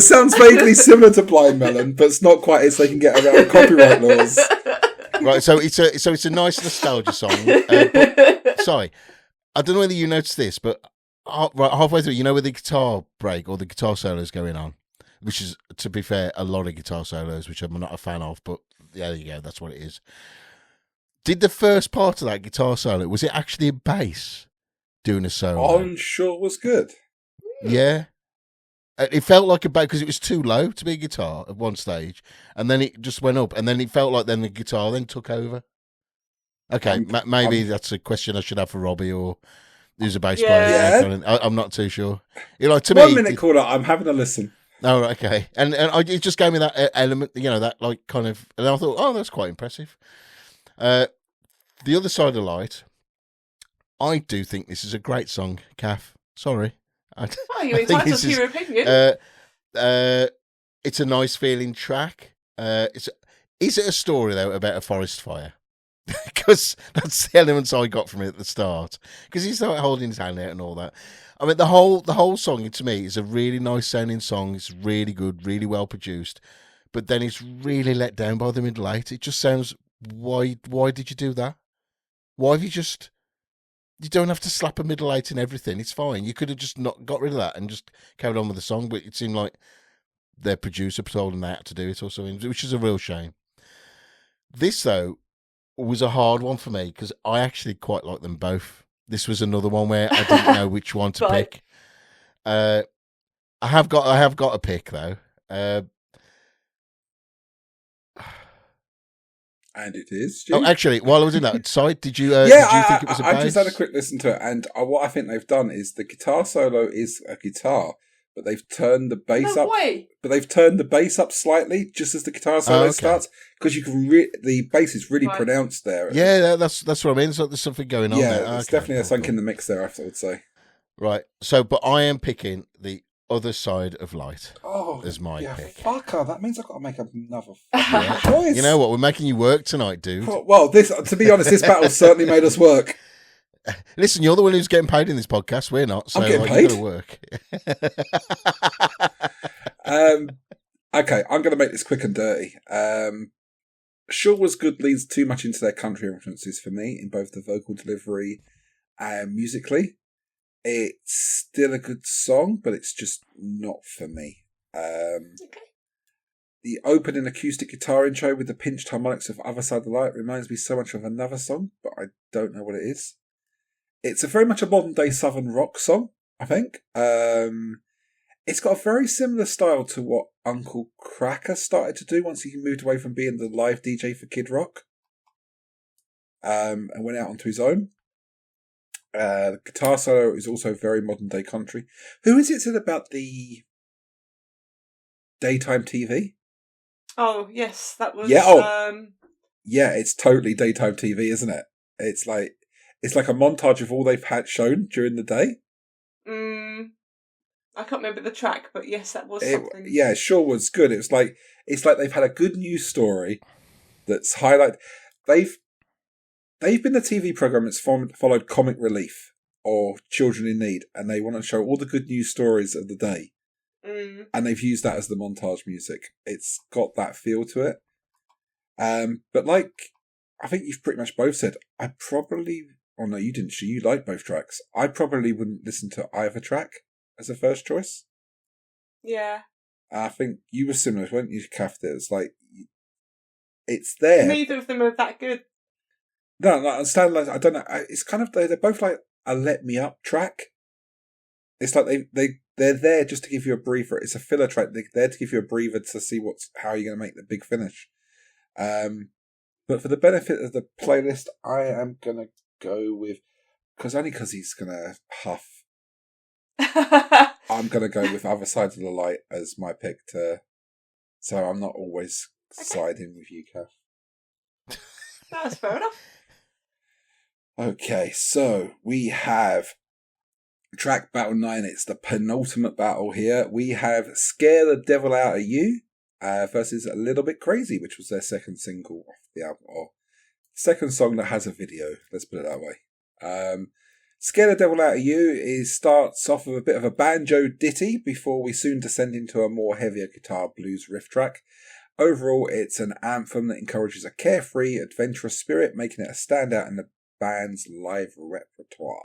S2: sounds vaguely similar to Blind Melon, but it's not quite as they can get around copyright laws.
S4: Right, so it's a nice nostalgia song. But, sorry, I don't know whether you noticed this, but right halfway through, you know, where the guitar break or the guitar solo is going on, which is, to be fair, a lot of guitar solos, which I'm not a fan of, but there you go, that's what it is. Did the first part of that guitar solo, was it actually a bass doing a solo?
S2: I'm Sure Was Good.
S4: Yeah. It felt like a bass because it was too low to be a guitar at one stage, and then it just went up, and then it felt like then the guitar then took over. Okay, maybe that's a question I should have for Robbie or who's a bass player.
S2: Yeah.
S4: I'm not too sure. Like, to
S2: 1
S4: me,
S2: minute caller, I'm having a listen.
S4: Oh, okay, and it just gave me that element, you know, that like kind of, and I thought, oh, that's quite impressive. The Other Side of Light, I do think this is a great song, Cath. Sorry.
S3: Well, you're entitled to your opinion.
S4: It's a nice feeling track. Is it a story though about a forest fire? Because that's the elements I got from it at the start. Because he's like holding his hand out and all that. I mean, the whole song to me is a really nice sounding song. It's really good, really well produced. But then it's really let down by the middle eight. It just sounds, why did you do that? Why have you just? You don't have to slap a middle eight in everything. It's fine. You could have just not got rid of that and just carried on with the song. But it seemed like their producer told them they had to do it or something, which is a real shame. This, though, was a hard one for me because I actually quite like them both. This was another one where I didn't know which one to pick. I have got a pick though.
S2: And it is. Stu.
S4: Oh, actually, while I was in that side, did you?
S2: Yeah,
S4: did you think it was a bass?
S2: I just had a quick listen to it, and what I think they've done is the guitar solo is a guitar, but they've turned the bass up.
S3: Way.
S2: But they've turned the bass up slightly, just as the guitar solo starts, because you can the bass is really pronounced there.
S4: Yeah, that's what I mean. It's like there's something going on there.
S2: Yeah, it's definitely a sunk in the mix there, I would say.
S4: Right. So, but I am picking The Other Side of Light as my pick.
S2: Fucker, that means I've got to make another choice.
S4: You know what? We're making you work tonight, dude.
S2: Well, to be honest, this battle certainly made us work.
S4: Listen, you're the one who's getting paid in this podcast. We're not. So
S2: I'm getting paid.
S4: You've got to work.
S2: Okay, I'm going to make this quick and dirty. Sure Was Good leans too much into their country influences for me in both the vocal delivery and musically. It's still a good song, but it's just not for me. The opening acoustic guitar intro with the pinched harmonics of Other Side of the Light reminds me so much of another song, but I don't know what it is. It's a very much a modern day southern rock song, I think. It's got a very similar style to what Uncle Kracker started to do once he moved away from being the live DJ for Kid Rock, and went out onto his own. The guitar solo is also very modern day country. Who is it said about the daytime TV?
S3: Oh yes, that was.
S2: Yeah, yeah, it's totally daytime TV, isn't it? It's like a montage of all they've had shown during the day.
S3: I can't remember the track, but yes, that was something.
S2: Yeah, sure was good. It's like they've had a good news story that's highlight. They've been the TV program that's followed Comic Relief or Children in Need, and they want to show all the good news stories of the day. And they've used that as the montage music. It's got that feel to it. But like, I think you've pretty much both said, I probably... Oh no, you didn't. You like both tracks. I probably wouldn't listen to either track as a first choice.
S3: Yeah.
S2: I think you were similar, weren't you, Cath? It was like, it's there.
S3: Neither of them are that good.
S2: No, I understand. Like, I don't know. It's kind of they're both like a let me up track. It's like they're there just to give you a breather. It's a filler track. They're there to give you a breather to see how you're going to make the big finish. But for the benefit of the playlist, I am going to go with because he's going to huff. I'm going to go with Other Side of the Light as my pick so I'm not always siding with you, Cath.
S3: That's fair enough.
S2: Okay, so we have track battle 9. It's the penultimate battle here. We have Scare the Devil Out of You versus A Little Bit Crazy, which was their second single off the album, or second song that has a video, let's put it that way. Scare the Devil Out of You starts off with a bit of a banjo ditty before we soon descend into a more heavier guitar blues riff track. Overall, it's an anthem that encourages a carefree, adventurous spirit, making it a standout in the band's live repertoire.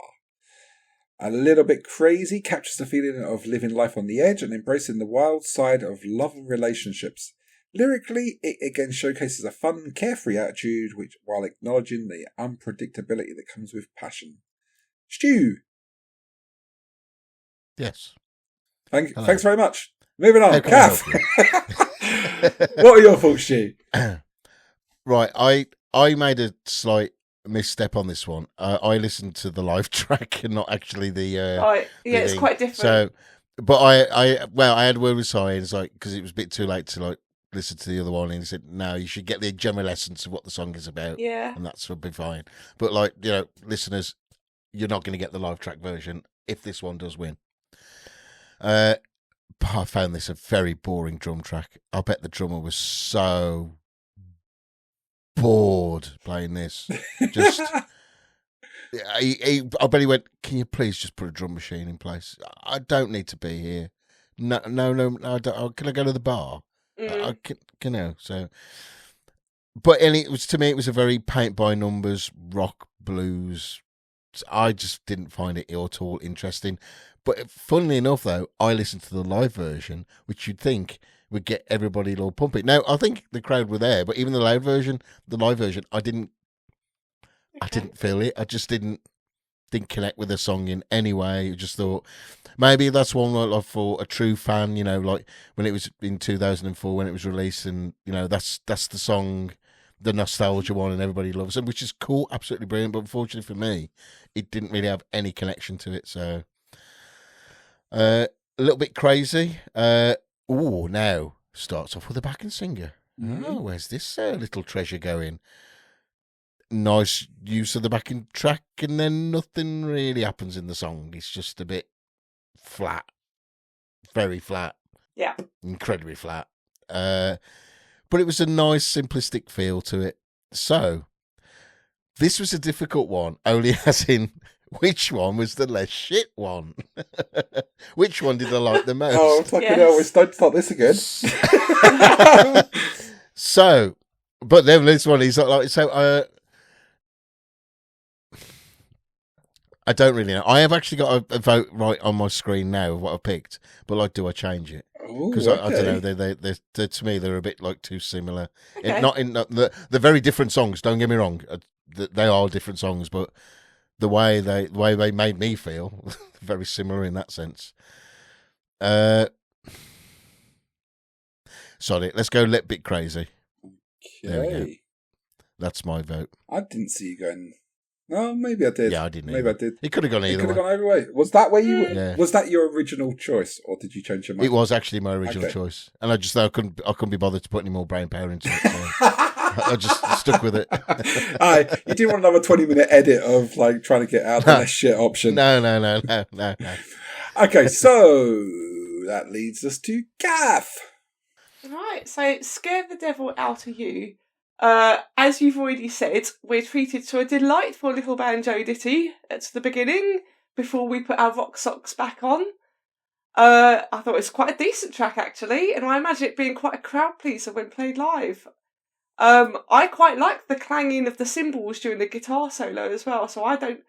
S2: A Little Bit Crazy captures the feeling of living life on the edge and embracing the wild side of love and relationships. Lyrically, it again showcases a fun, carefree attitude, while acknowledging the unpredictability that comes with passion. Stu.
S4: Yes.
S2: Thanks very much. Moving on.
S4: How can I
S2: Cath.
S4: help you?
S2: What are your thoughts, Stu?
S4: Right, I made a slight misstep on this one. I listened to the live track and not actually the.
S3: Right, yeah,
S4: the
S3: it's
S4: thing.
S3: quite different.
S4: So, but I had a word with Cy, and it's like because it was a bit too late to like listen to the other one, and he said, "No, you should get the general essence of what the song is about."
S3: Yeah,
S4: and that's would be fine. But like listeners, you're not going to get the live track version if this one does win. I found this a very boring drum track. I bet the drummer was so bored playing this. Just, I bet he went, "Can you please just put a drum machine in place? I don't need to be here. No, I don't, can I go to the bar? I can so." But it was to me, it was a very paint by numbers rock blues. I just didn't find it at all interesting. But funnily enough, though, I listened to the live version, which you'd think would get everybody all pumping. Now, I think the crowd were there, but even the live version, I didn't feel it. I just didn't connect with the song in any way. I just thought maybe that's one like for a true fan, like when it was in 2004 when it was released, and that's the song, the nostalgia one, and everybody loves it, which is cool, absolutely brilliant. But unfortunately for me, it didn't really have any connection to it. So a little bit crazy. Now starts off with a backing singer.
S2: Mm-hmm.
S4: Oh, where's this little treasure going? Nice use of the backing track, and then nothing really happens in the song. It's just a bit flat, very flat.
S3: Yeah,
S4: Incredibly flat. But it was a nice, simplistic feel to it. So, this was a difficult one, only as in, which one was the less shit one? Which one did I like the most?
S2: Oh, fucking hell, we're starting to start this again.
S4: So, but then this one is like, so, I don't really know. I have actually got a vote right on my screen now of what I picked, but like, do I change it? Because I don't know, they to me they're a bit like too similar.
S3: Okay.
S4: They're very different songs. Don't get me wrong, they are different songs, but the way they made me feel very similar in that sense. Sorry, let's go a little bit crazy. There we go. That's my vote.
S2: I didn't see you going. No, maybe I did.
S4: Yeah, I didn't.
S2: Maybe I did.
S4: It could have gone either way.
S2: It could have gone either way. Was that where you?
S4: Yeah.
S2: Was that your original choice, or did you change your mind?
S4: It was actually my original choice, and I just thought I couldn't be bothered to put any more brain power into it. So I just stuck with it.
S2: You didn't want another 20-minute edit of like trying to get out the less shit option.
S4: No.
S2: Okay, so that leads us to Cath.
S3: Right, so Scare the Devil Out of You. As you've already said, we're treated to a delightful little banjo ditty at the beginning before we put our rock socks back on. I thought it was quite a decent track actually, and I imagine it being quite a crowd pleaser when played live. I quite like the clanging of the cymbals during the guitar solo as well, so I didn't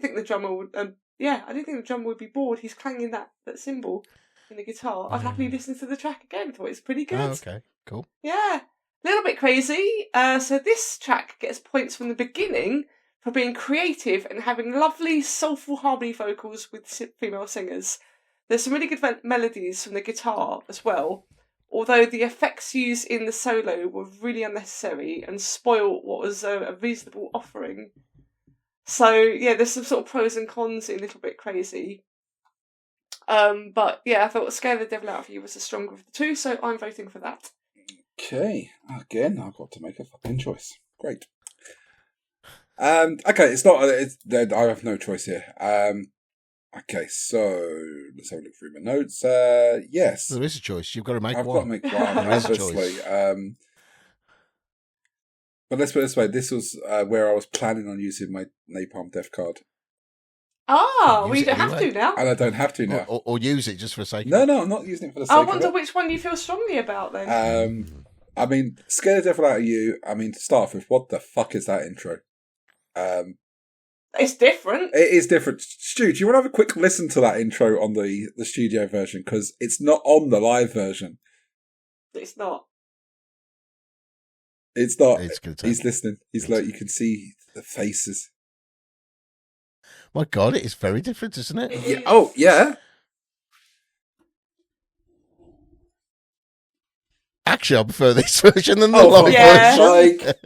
S3: think the drummer would I didn't think the drummer would be bored. He's clanging that cymbal in the guitar. I'd happily listen to the track again. I thought it was pretty good.
S4: Oh, okay, cool.
S3: Yeah. Little bit crazy. So this track gets points from the beginning for being creative and having lovely, soulful harmony vocals with female singers. There's some really good melodies from the guitar as well, although the effects used in the solo were really unnecessary and spoiled what was a reasonable offering. So, yeah, there's some sort of pros and cons in Little Bit Crazy. But, yeah, I thought Scare the Devil Out of You was the stronger of the two, so I'm voting for that.
S2: Okay, again, I've got to make a fucking choice. Great. Okay, it's not. I have no choice here. Okay, so let's have a look through my notes. Yes,
S4: there is a choice. You've got to make
S2: I've
S4: one.
S2: got to make one.
S4: There is a
S2: Obviously.
S4: choice.
S2: But let's put it this way: this was where I was planning on using my Napalm Death card,
S3: Ah,
S4: Use
S3: well, you
S4: it
S3: don't have
S4: anyway.
S3: to now.
S2: and I don't have to now.
S4: Or use it just for the sake of
S2: No,
S4: it.
S2: no, I'm not using it for the sake
S3: I
S2: of
S3: wonder
S2: it.
S3: which one you feel strongly about then.
S2: I mean, Scare the Devil Out of You. I mean, to start off with, what the fuck is that intro?
S3: It's different.
S2: It is different. Stu, do you want to have a quick listen to that intro on the studio version? Because it's not on the live version.
S3: It's not.
S2: It's not.
S4: It's good.
S2: He's listening. He's like, you can see the faces.
S4: My God, it is very different, isn't it?
S3: It
S2: Yeah.
S3: is.
S2: Oh, yeah.
S4: Actually, I prefer this version than the
S2: Oh,
S4: live
S3: yeah.
S4: version.
S2: Like,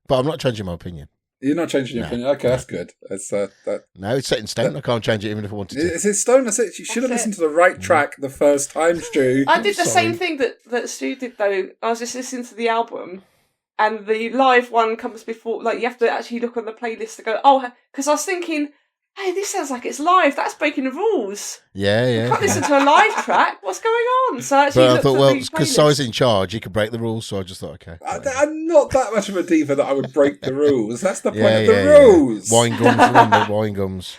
S4: But I'm not changing my opinion.
S2: you're not changing your
S4: No.
S2: opinion. Okay, that's good. It's that.
S4: No, it's set in stone. I can't change it even if I wanted to.
S2: It's in stone. That's it. You should have
S3: That's
S2: listened to the right track the first time, Stu.
S3: I did the
S4: Sorry.
S3: same thing that Stu did though. I was just listening to the album, and the live one comes before. Like, you have to actually look on the playlist to go, oh, because I was thinking, hey, this sounds like it's live. That's breaking the rules.
S4: Yeah,
S3: I
S4: yeah.
S3: can't listen to a live track. What's going on? So I actually
S4: But I
S3: looked
S4: thought,
S3: at
S4: well,
S3: the
S4: because
S3: playlist.
S4: Si's in charge, he could break the rules, so I just thought, okay.
S2: I'm not that much of a diva that I would break the rules. That's the point
S4: Yeah,
S2: of the
S4: yeah,
S2: rules.
S4: yeah. Wine gums, remember? Wine gums.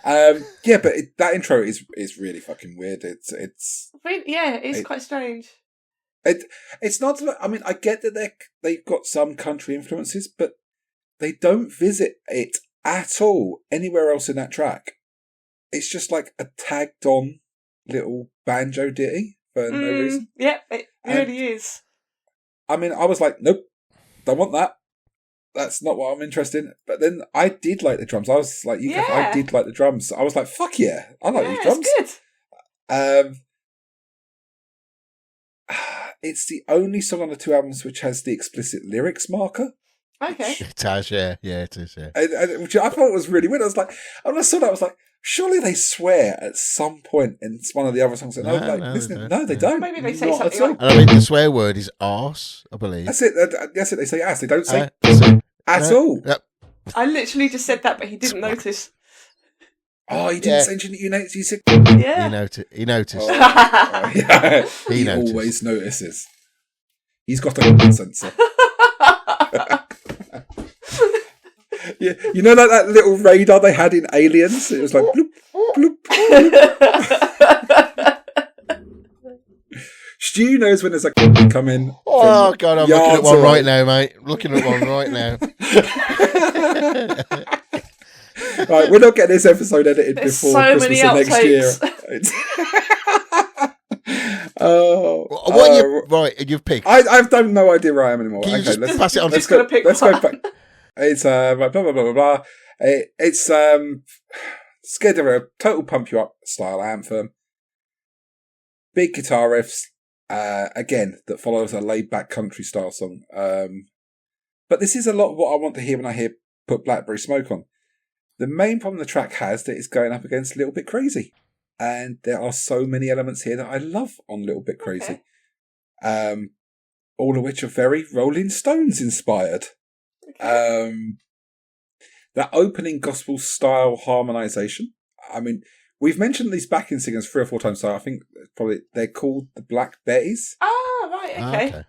S2: Yeah, but that intro is really fucking weird. It's
S3: Yeah, it's quite strange.
S2: it's not. I mean, I get that they've got some country influences, but they don't visit it at all anywhere else in that track. It's just like a tagged on little banjo ditty for no reason.
S3: Yep, it
S2: And-
S3: really is.
S2: I mean, I was like, nope, don't want that. That's not what I'm interested in. But then I did like the drums. I was like, I
S3: Yeah.
S2: did like the drums. I was like, fuck yeah, I like
S3: Yeah,
S2: these drums.
S3: it's good.
S2: It's the only song on the two albums which has the explicit lyrics marker.
S3: Okay.
S4: It has, yeah. Yeah, it is, yeah.
S2: Which I thought was really weird. I was like, when I saw that, I was like, surely they swear at some point in one of the other songs. And I was like,
S4: No,
S2: listen,
S4: they
S2: no, they
S4: don't.
S2: don't.
S3: Maybe they say
S2: Not
S3: something
S2: at all.
S3: like-
S4: And I mean, the swear word is arse, I believe.
S2: That's it. That's it. They say ass. They don't say
S4: That's it.
S2: at
S4: No.
S2: all.
S4: Yep.
S3: I literally just said that, but he didn't notice.
S2: Oh, you
S4: Yeah.
S2: didn't say you noticed. You said,
S3: Yeah.
S4: He noticed.
S2: oh, yeah.
S4: He noticed.
S2: Always notices. He's got a sensor. Yeah, you know that little radar they had in Aliens? It was like bloop, bloop, bloop. Stu knows when there's a coming.
S4: Oh, God, I'm looking at
S2: yards
S4: one
S2: away.
S4: right now, mate. Looking at one right now.
S2: Right, we're not getting this episode edited
S3: There's
S2: before
S3: so
S2: Christmas
S3: many
S2: of next year.
S3: outtakes.
S2: Oh,
S4: What you right? You've picked.
S2: I've done no idea where I am anymore.
S4: Can you
S2: Okay,
S4: just
S2: let's
S4: pass it on?
S2: let's
S3: Just gotta
S2: go.
S3: pick
S2: Let's go
S3: one.
S2: back. It's blah blah blah blah blah. It's scared of a total pump you up style anthem. Big guitar riffs, again that follows a laid back country style song. But this is a lot of what I want to hear when I hear put Blackberry Smoke on. The main problem the track has that it's going up against Little Bit Crazy. And there are so many elements here that I love on Little Bit Crazy.
S3: Okay.
S2: All of which are very Rolling Stones inspired. That opening gospel style harmonization. I mean, we've mentioned these backing singers 3 or 4 times, so I think probably they're called the Black Betties.
S3: Ah, right, okay.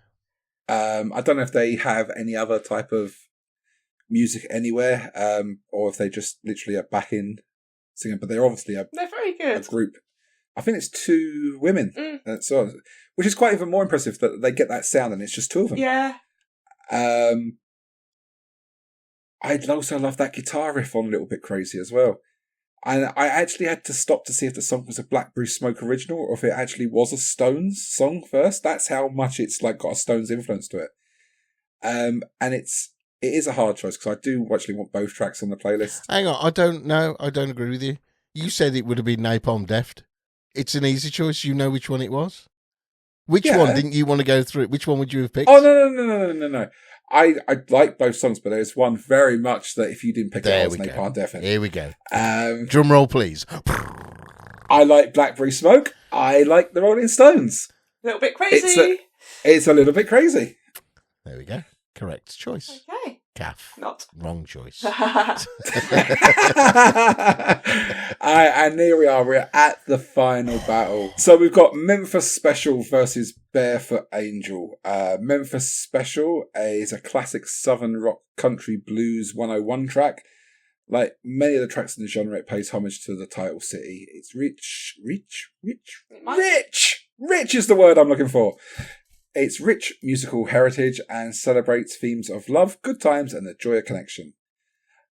S2: I don't know if they have any other type of music anywhere, or if they just literally are backing singer, but they're obviously
S3: They're very
S2: a
S3: good.
S2: group. I think it's 2 women, so which is quite even more impressive that they get that sound and it's just 2 of them.
S3: Yeah.
S2: I'd also love that guitar riff on Little Bit Crazy as well. And I actually had to stop to see if the song was a Blackberry Smoke original or if it actually was a Stones song first. That's how much it's like got a Stones influence to it. And it is a hard choice because I do actually want both tracks on the playlist.
S4: Hang on, I don't know. I don't agree with you. You said it would have been Napalm Death. It's an easy choice. You know which one it was. Which one didn't you want to go through? Which one would you have picked?
S2: Oh no. I like both songs, but there's one very much that if you didn't pick it, it was Napalm Death.
S4: Here we go. Drum roll, please.
S2: I like Blackberry Smoke. I like the Rolling Stones.
S3: A little bit crazy.
S2: It's a little bit crazy.
S4: There we go. Correct choice.
S3: Okay.
S4: Cath.
S3: Not.
S4: Wrong choice.
S2: And here we are. We're at the final battle. So we've got Memphis Special versus Barefoot Angel. Memphis Special is a classic southern rock country blues 101 track. Like many of the tracks in the genre, it pays homage to the title city. It's rich is the word I'm looking for. It's rich musical heritage and celebrates themes of love, good times, and the joy of connection.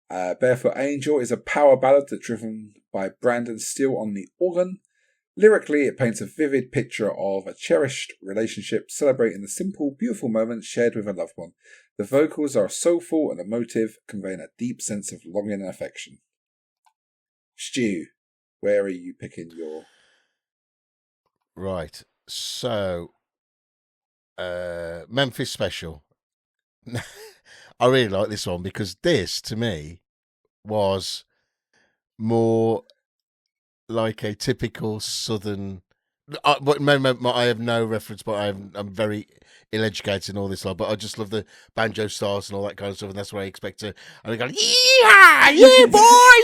S2: Barefoot Angel is a power ballad that's driven by Brandon Steele on the organ. Lyrically, it paints a vivid picture of a cherished relationship celebrating the simple, beautiful moments shared with a loved one. The vocals are soulful and emotive, conveying a deep sense of longing and affection. Stu, where are you picking your...
S4: Right, so... Memphis Special. I really like this one because this, to me, was more like a typical southern. I have no reference, but I'm very ill-educated in all this stuff. But I just love the banjo stars and all that kind of stuff, and that's what I expect to. And they go, "Yeehaw, yeah, boy,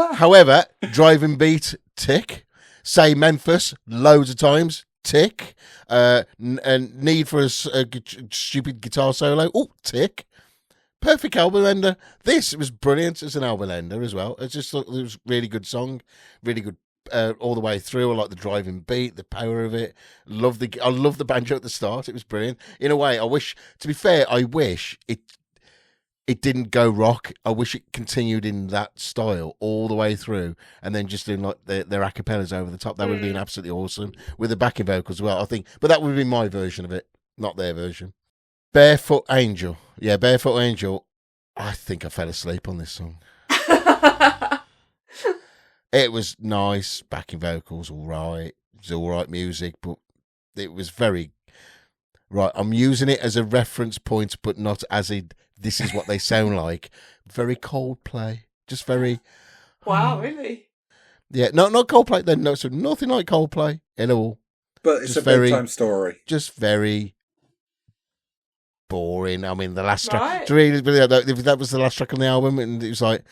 S4: yeehaw." However, driving beat, tick. Say Memphis loads of times. Tick. And need for a stupid guitar solo. Oh, tick. Perfect album ender. It was brilliant as an album ender as well. It was a really good song, really good all the way through. I like the driving beat, the power of it. I love the banjo at the start. It was brilliant. In a way, I wish it didn't go rock. I wish it continued in that style all the way through, and then just doing like their acapellas over the top. That would have been absolutely awesome with the backing vocals as well, I think. But that would have been my version of it, not their version. Barefoot Angel. Yeah, Barefoot Angel. I think I fell asleep on this song. It was nice, backing vocals, all right. It was all right music, but it was very... Right, I'm using it as a reference point, but not as this is what they sound like. Very Coldplay. Just very...
S3: Wow, really?
S2: Yeah,
S4: not Coldplay. Then no, so nothing like Coldplay at all.
S2: But it's just a bedtime story.
S4: Just very boring. I mean, the last track...
S3: Right.
S4: Really, that was the last track on the album, and it was like,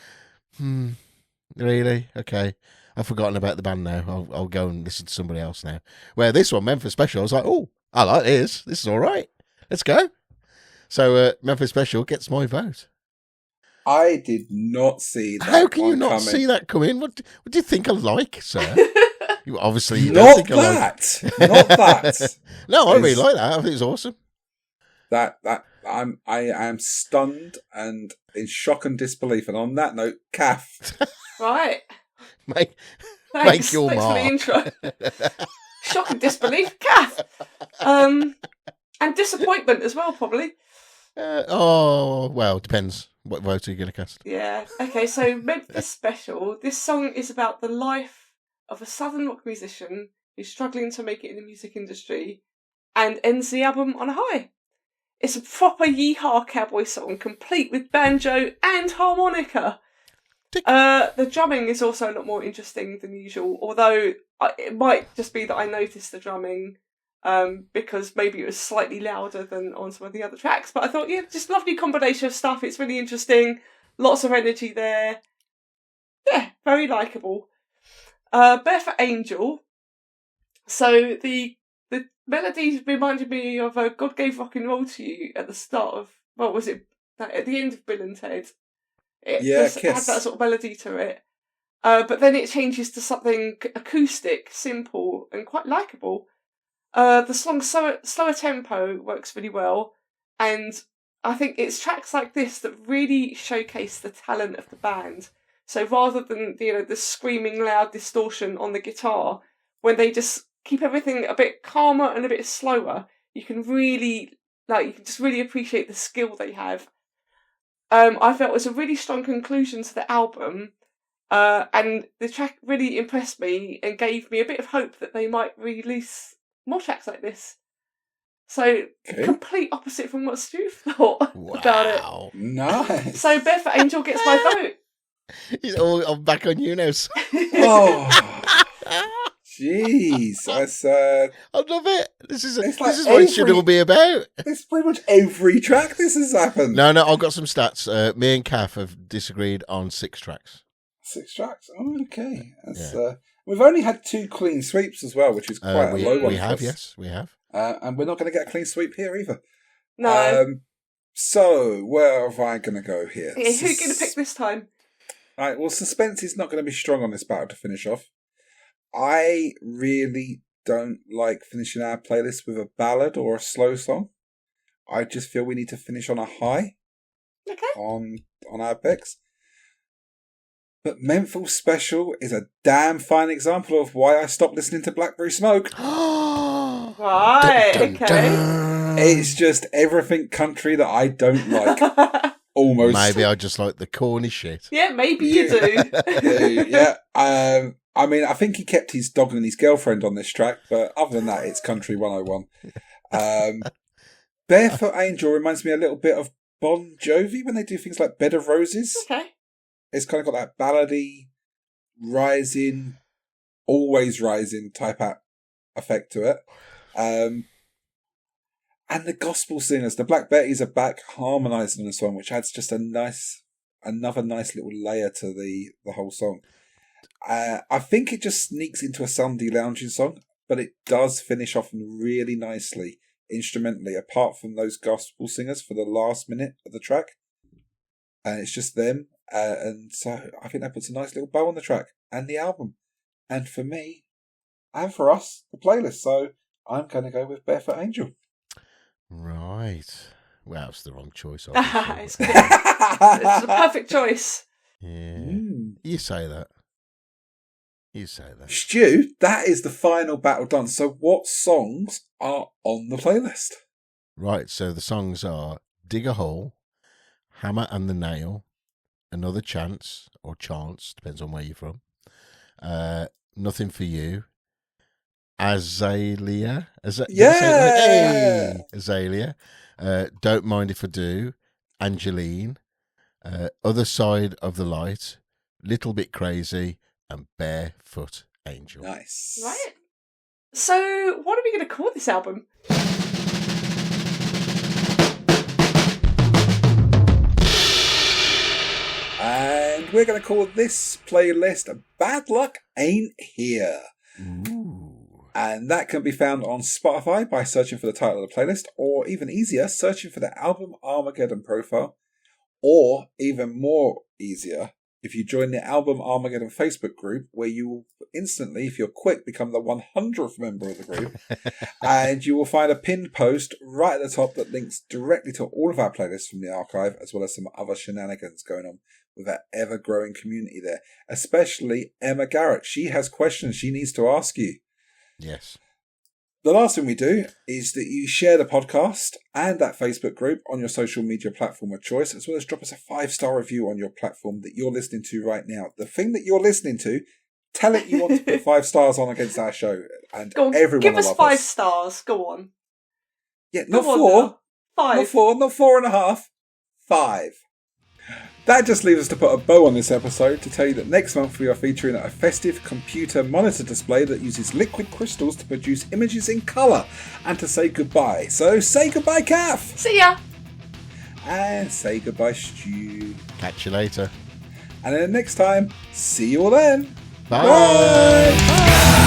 S4: really? Okay. I've forgotten about the band now. I'll go and listen to somebody else now. Where this one, Memphis Special, I was like, oh, I like this. This is all right. Let's go. So Memphis Special gets my vote.
S2: I did not see that.
S4: How can you not see that coming? What do you think I like, sir? You obviously don't think I like.
S2: Not that.
S4: No, I really like that. I think it's awesome.
S2: I am stunned and in shock and disbelief. And on that note, Cath.
S3: Right.
S4: Make your
S3: Thanks
S4: mark.
S3: for the intro. Shock and disbelief, Cath. And disappointment as well, probably.
S4: Well, depends. What vote are you going to cast?
S3: Yeah. Okay, so Memphis Special. This song is about the life of a southern rock musician who's struggling to make it in the music industry and ends the album on a high. It's a proper yeehaw cowboy song, complete with banjo and harmonica. The drumming is also a lot more interesting than usual, although it might just be that I noticed the drumming because maybe it was slightly louder than on some of the other tracks. But I thought, yeah, just lovely combination of stuff. It's really interesting. Lots of energy there. Yeah, very likeable. Barefoot Angel. So the melody reminded me of God Gave Rock and Roll to You at the start of, what was it? At the end of Bill and Ted. It had that sort of melody to it. But then it changes to something acoustic, simple, and quite likeable. The song's slower tempo works really well, and I think it's tracks like this that really showcase the talent of the band. So rather than the screaming loud distortion on the guitar, when they just keep everything a bit calmer and a bit slower, you can just really appreciate the skill they have. I felt it was a really strong conclusion to the album, and the track really impressed me and gave me a bit of hope that they might release more tracks like this. So, complete opposite from what Stu thought about it.
S2: Nice.
S3: So, Barefoot Angel gets my vote.
S4: I'm back on you now.
S2: Oh, jeez.
S4: I love it. This is what it should all be about.
S2: It's pretty much every track this has happened.
S4: No, I've got some stats. Me and Cath have disagreed on 6 tracks.
S2: 6 tracks? Oh, okay. We've only had 2 clean sweeps as well, which is quite a low one.
S4: We have, yes, we have.
S2: And we're not going to get a clean sweep here either.
S3: No.
S2: So, where am I going to go here?
S3: Yeah, who's going to pick this time?
S2: Right, well, suspense is not going to be strong on this battle to finish off. I really don't like finishing our playlist with a ballad or a slow song. I just feel we need to finish on a high.
S3: Okay.
S2: On our picks. But Memphis Special is a damn fine example of why I stopped listening to Blackberry Smoke.
S3: Right, okay.
S2: It's just everything country that I don't like. Almost.
S4: Maybe I just like the corny shit.
S3: Yeah, maybe you do.
S2: Yeah. I mean, I think he kept his dog and his girlfriend on this track, but other than that, it's Country 101. Barefoot Angel reminds me a little bit of Bon Jovi when they do things like Bed of Roses.
S3: Okay.
S2: It's kind of got that ballady, rising, always rising type effect to it. And the gospel singers, the Black Betties are back harmonising on the song, which adds just another nice little layer to the whole song. I think it just sneaks into a Sunday lounging song, but it does finish off really nicely instrumentally, apart from those gospel singers for the last minute of the track. And it's just them. And so I think that puts a nice little bow on the track and the album. And for me, and for us, the playlist. So I'm going to go with Barefoot Angel.
S4: Right. Well, it's the wrong choice.
S3: It's a perfect choice.
S4: Yeah. You say that.
S2: Stu, that is the final battle done. So what songs are on the playlist?
S4: Right, so the songs are Dig a Hole, Hammer and the Nail, Another Chance, or Chance, depends on where you're from, Nothin For You, Azalea. Azalea. Don't Mind If I Do, Angeline, Other Side of the Light, Little Bit Crazy, and Barefoot Angel.
S2: Nice.
S3: Right. So, what are we going to call this album?
S2: And we're going to call this playlist Bad Luck Ain't Here.
S4: Ooh.
S2: And that can be found on Spotify by searching for the title of the playlist, or even easier, searching for the album Armageddon profile, or even more easier, if you join the Album Armageddon Facebook group, where you will instantly, if you're quick, become the 100th member of the group. And you will find a pinned post right at the top that links directly to all of our playlists from the archive, as well as some other shenanigans going on with that ever-growing community there. Especially Emma Garrett. She has questions she needs to ask you.
S4: Yes.
S2: The last thing we do is that you share the podcast and that Facebook group on your social media platform of choice, as well as drop us a 5-star review on your platform that you're listening to right now. The thing that you're listening to, tell it you want to put 5 stars on against our show, and
S3: Go on,
S2: everyone
S3: give
S2: will
S3: us
S2: love
S3: 5
S2: us.
S3: stars. Go on.
S2: Yeah, not
S3: Go on
S2: 4,
S3: now. 5.
S2: not 4, not 4.5, 5. That just leaves us to put a bow on this episode to tell you that next month we are featuring a festive computer monitor display that uses liquid crystals to produce images in colour, and to say goodbye. So say goodbye, Cath!
S3: See ya!
S2: And say goodbye, Stu.
S4: Catch you later.
S2: And then next time, see you all then.
S4: Bye.
S2: Bye. Bye.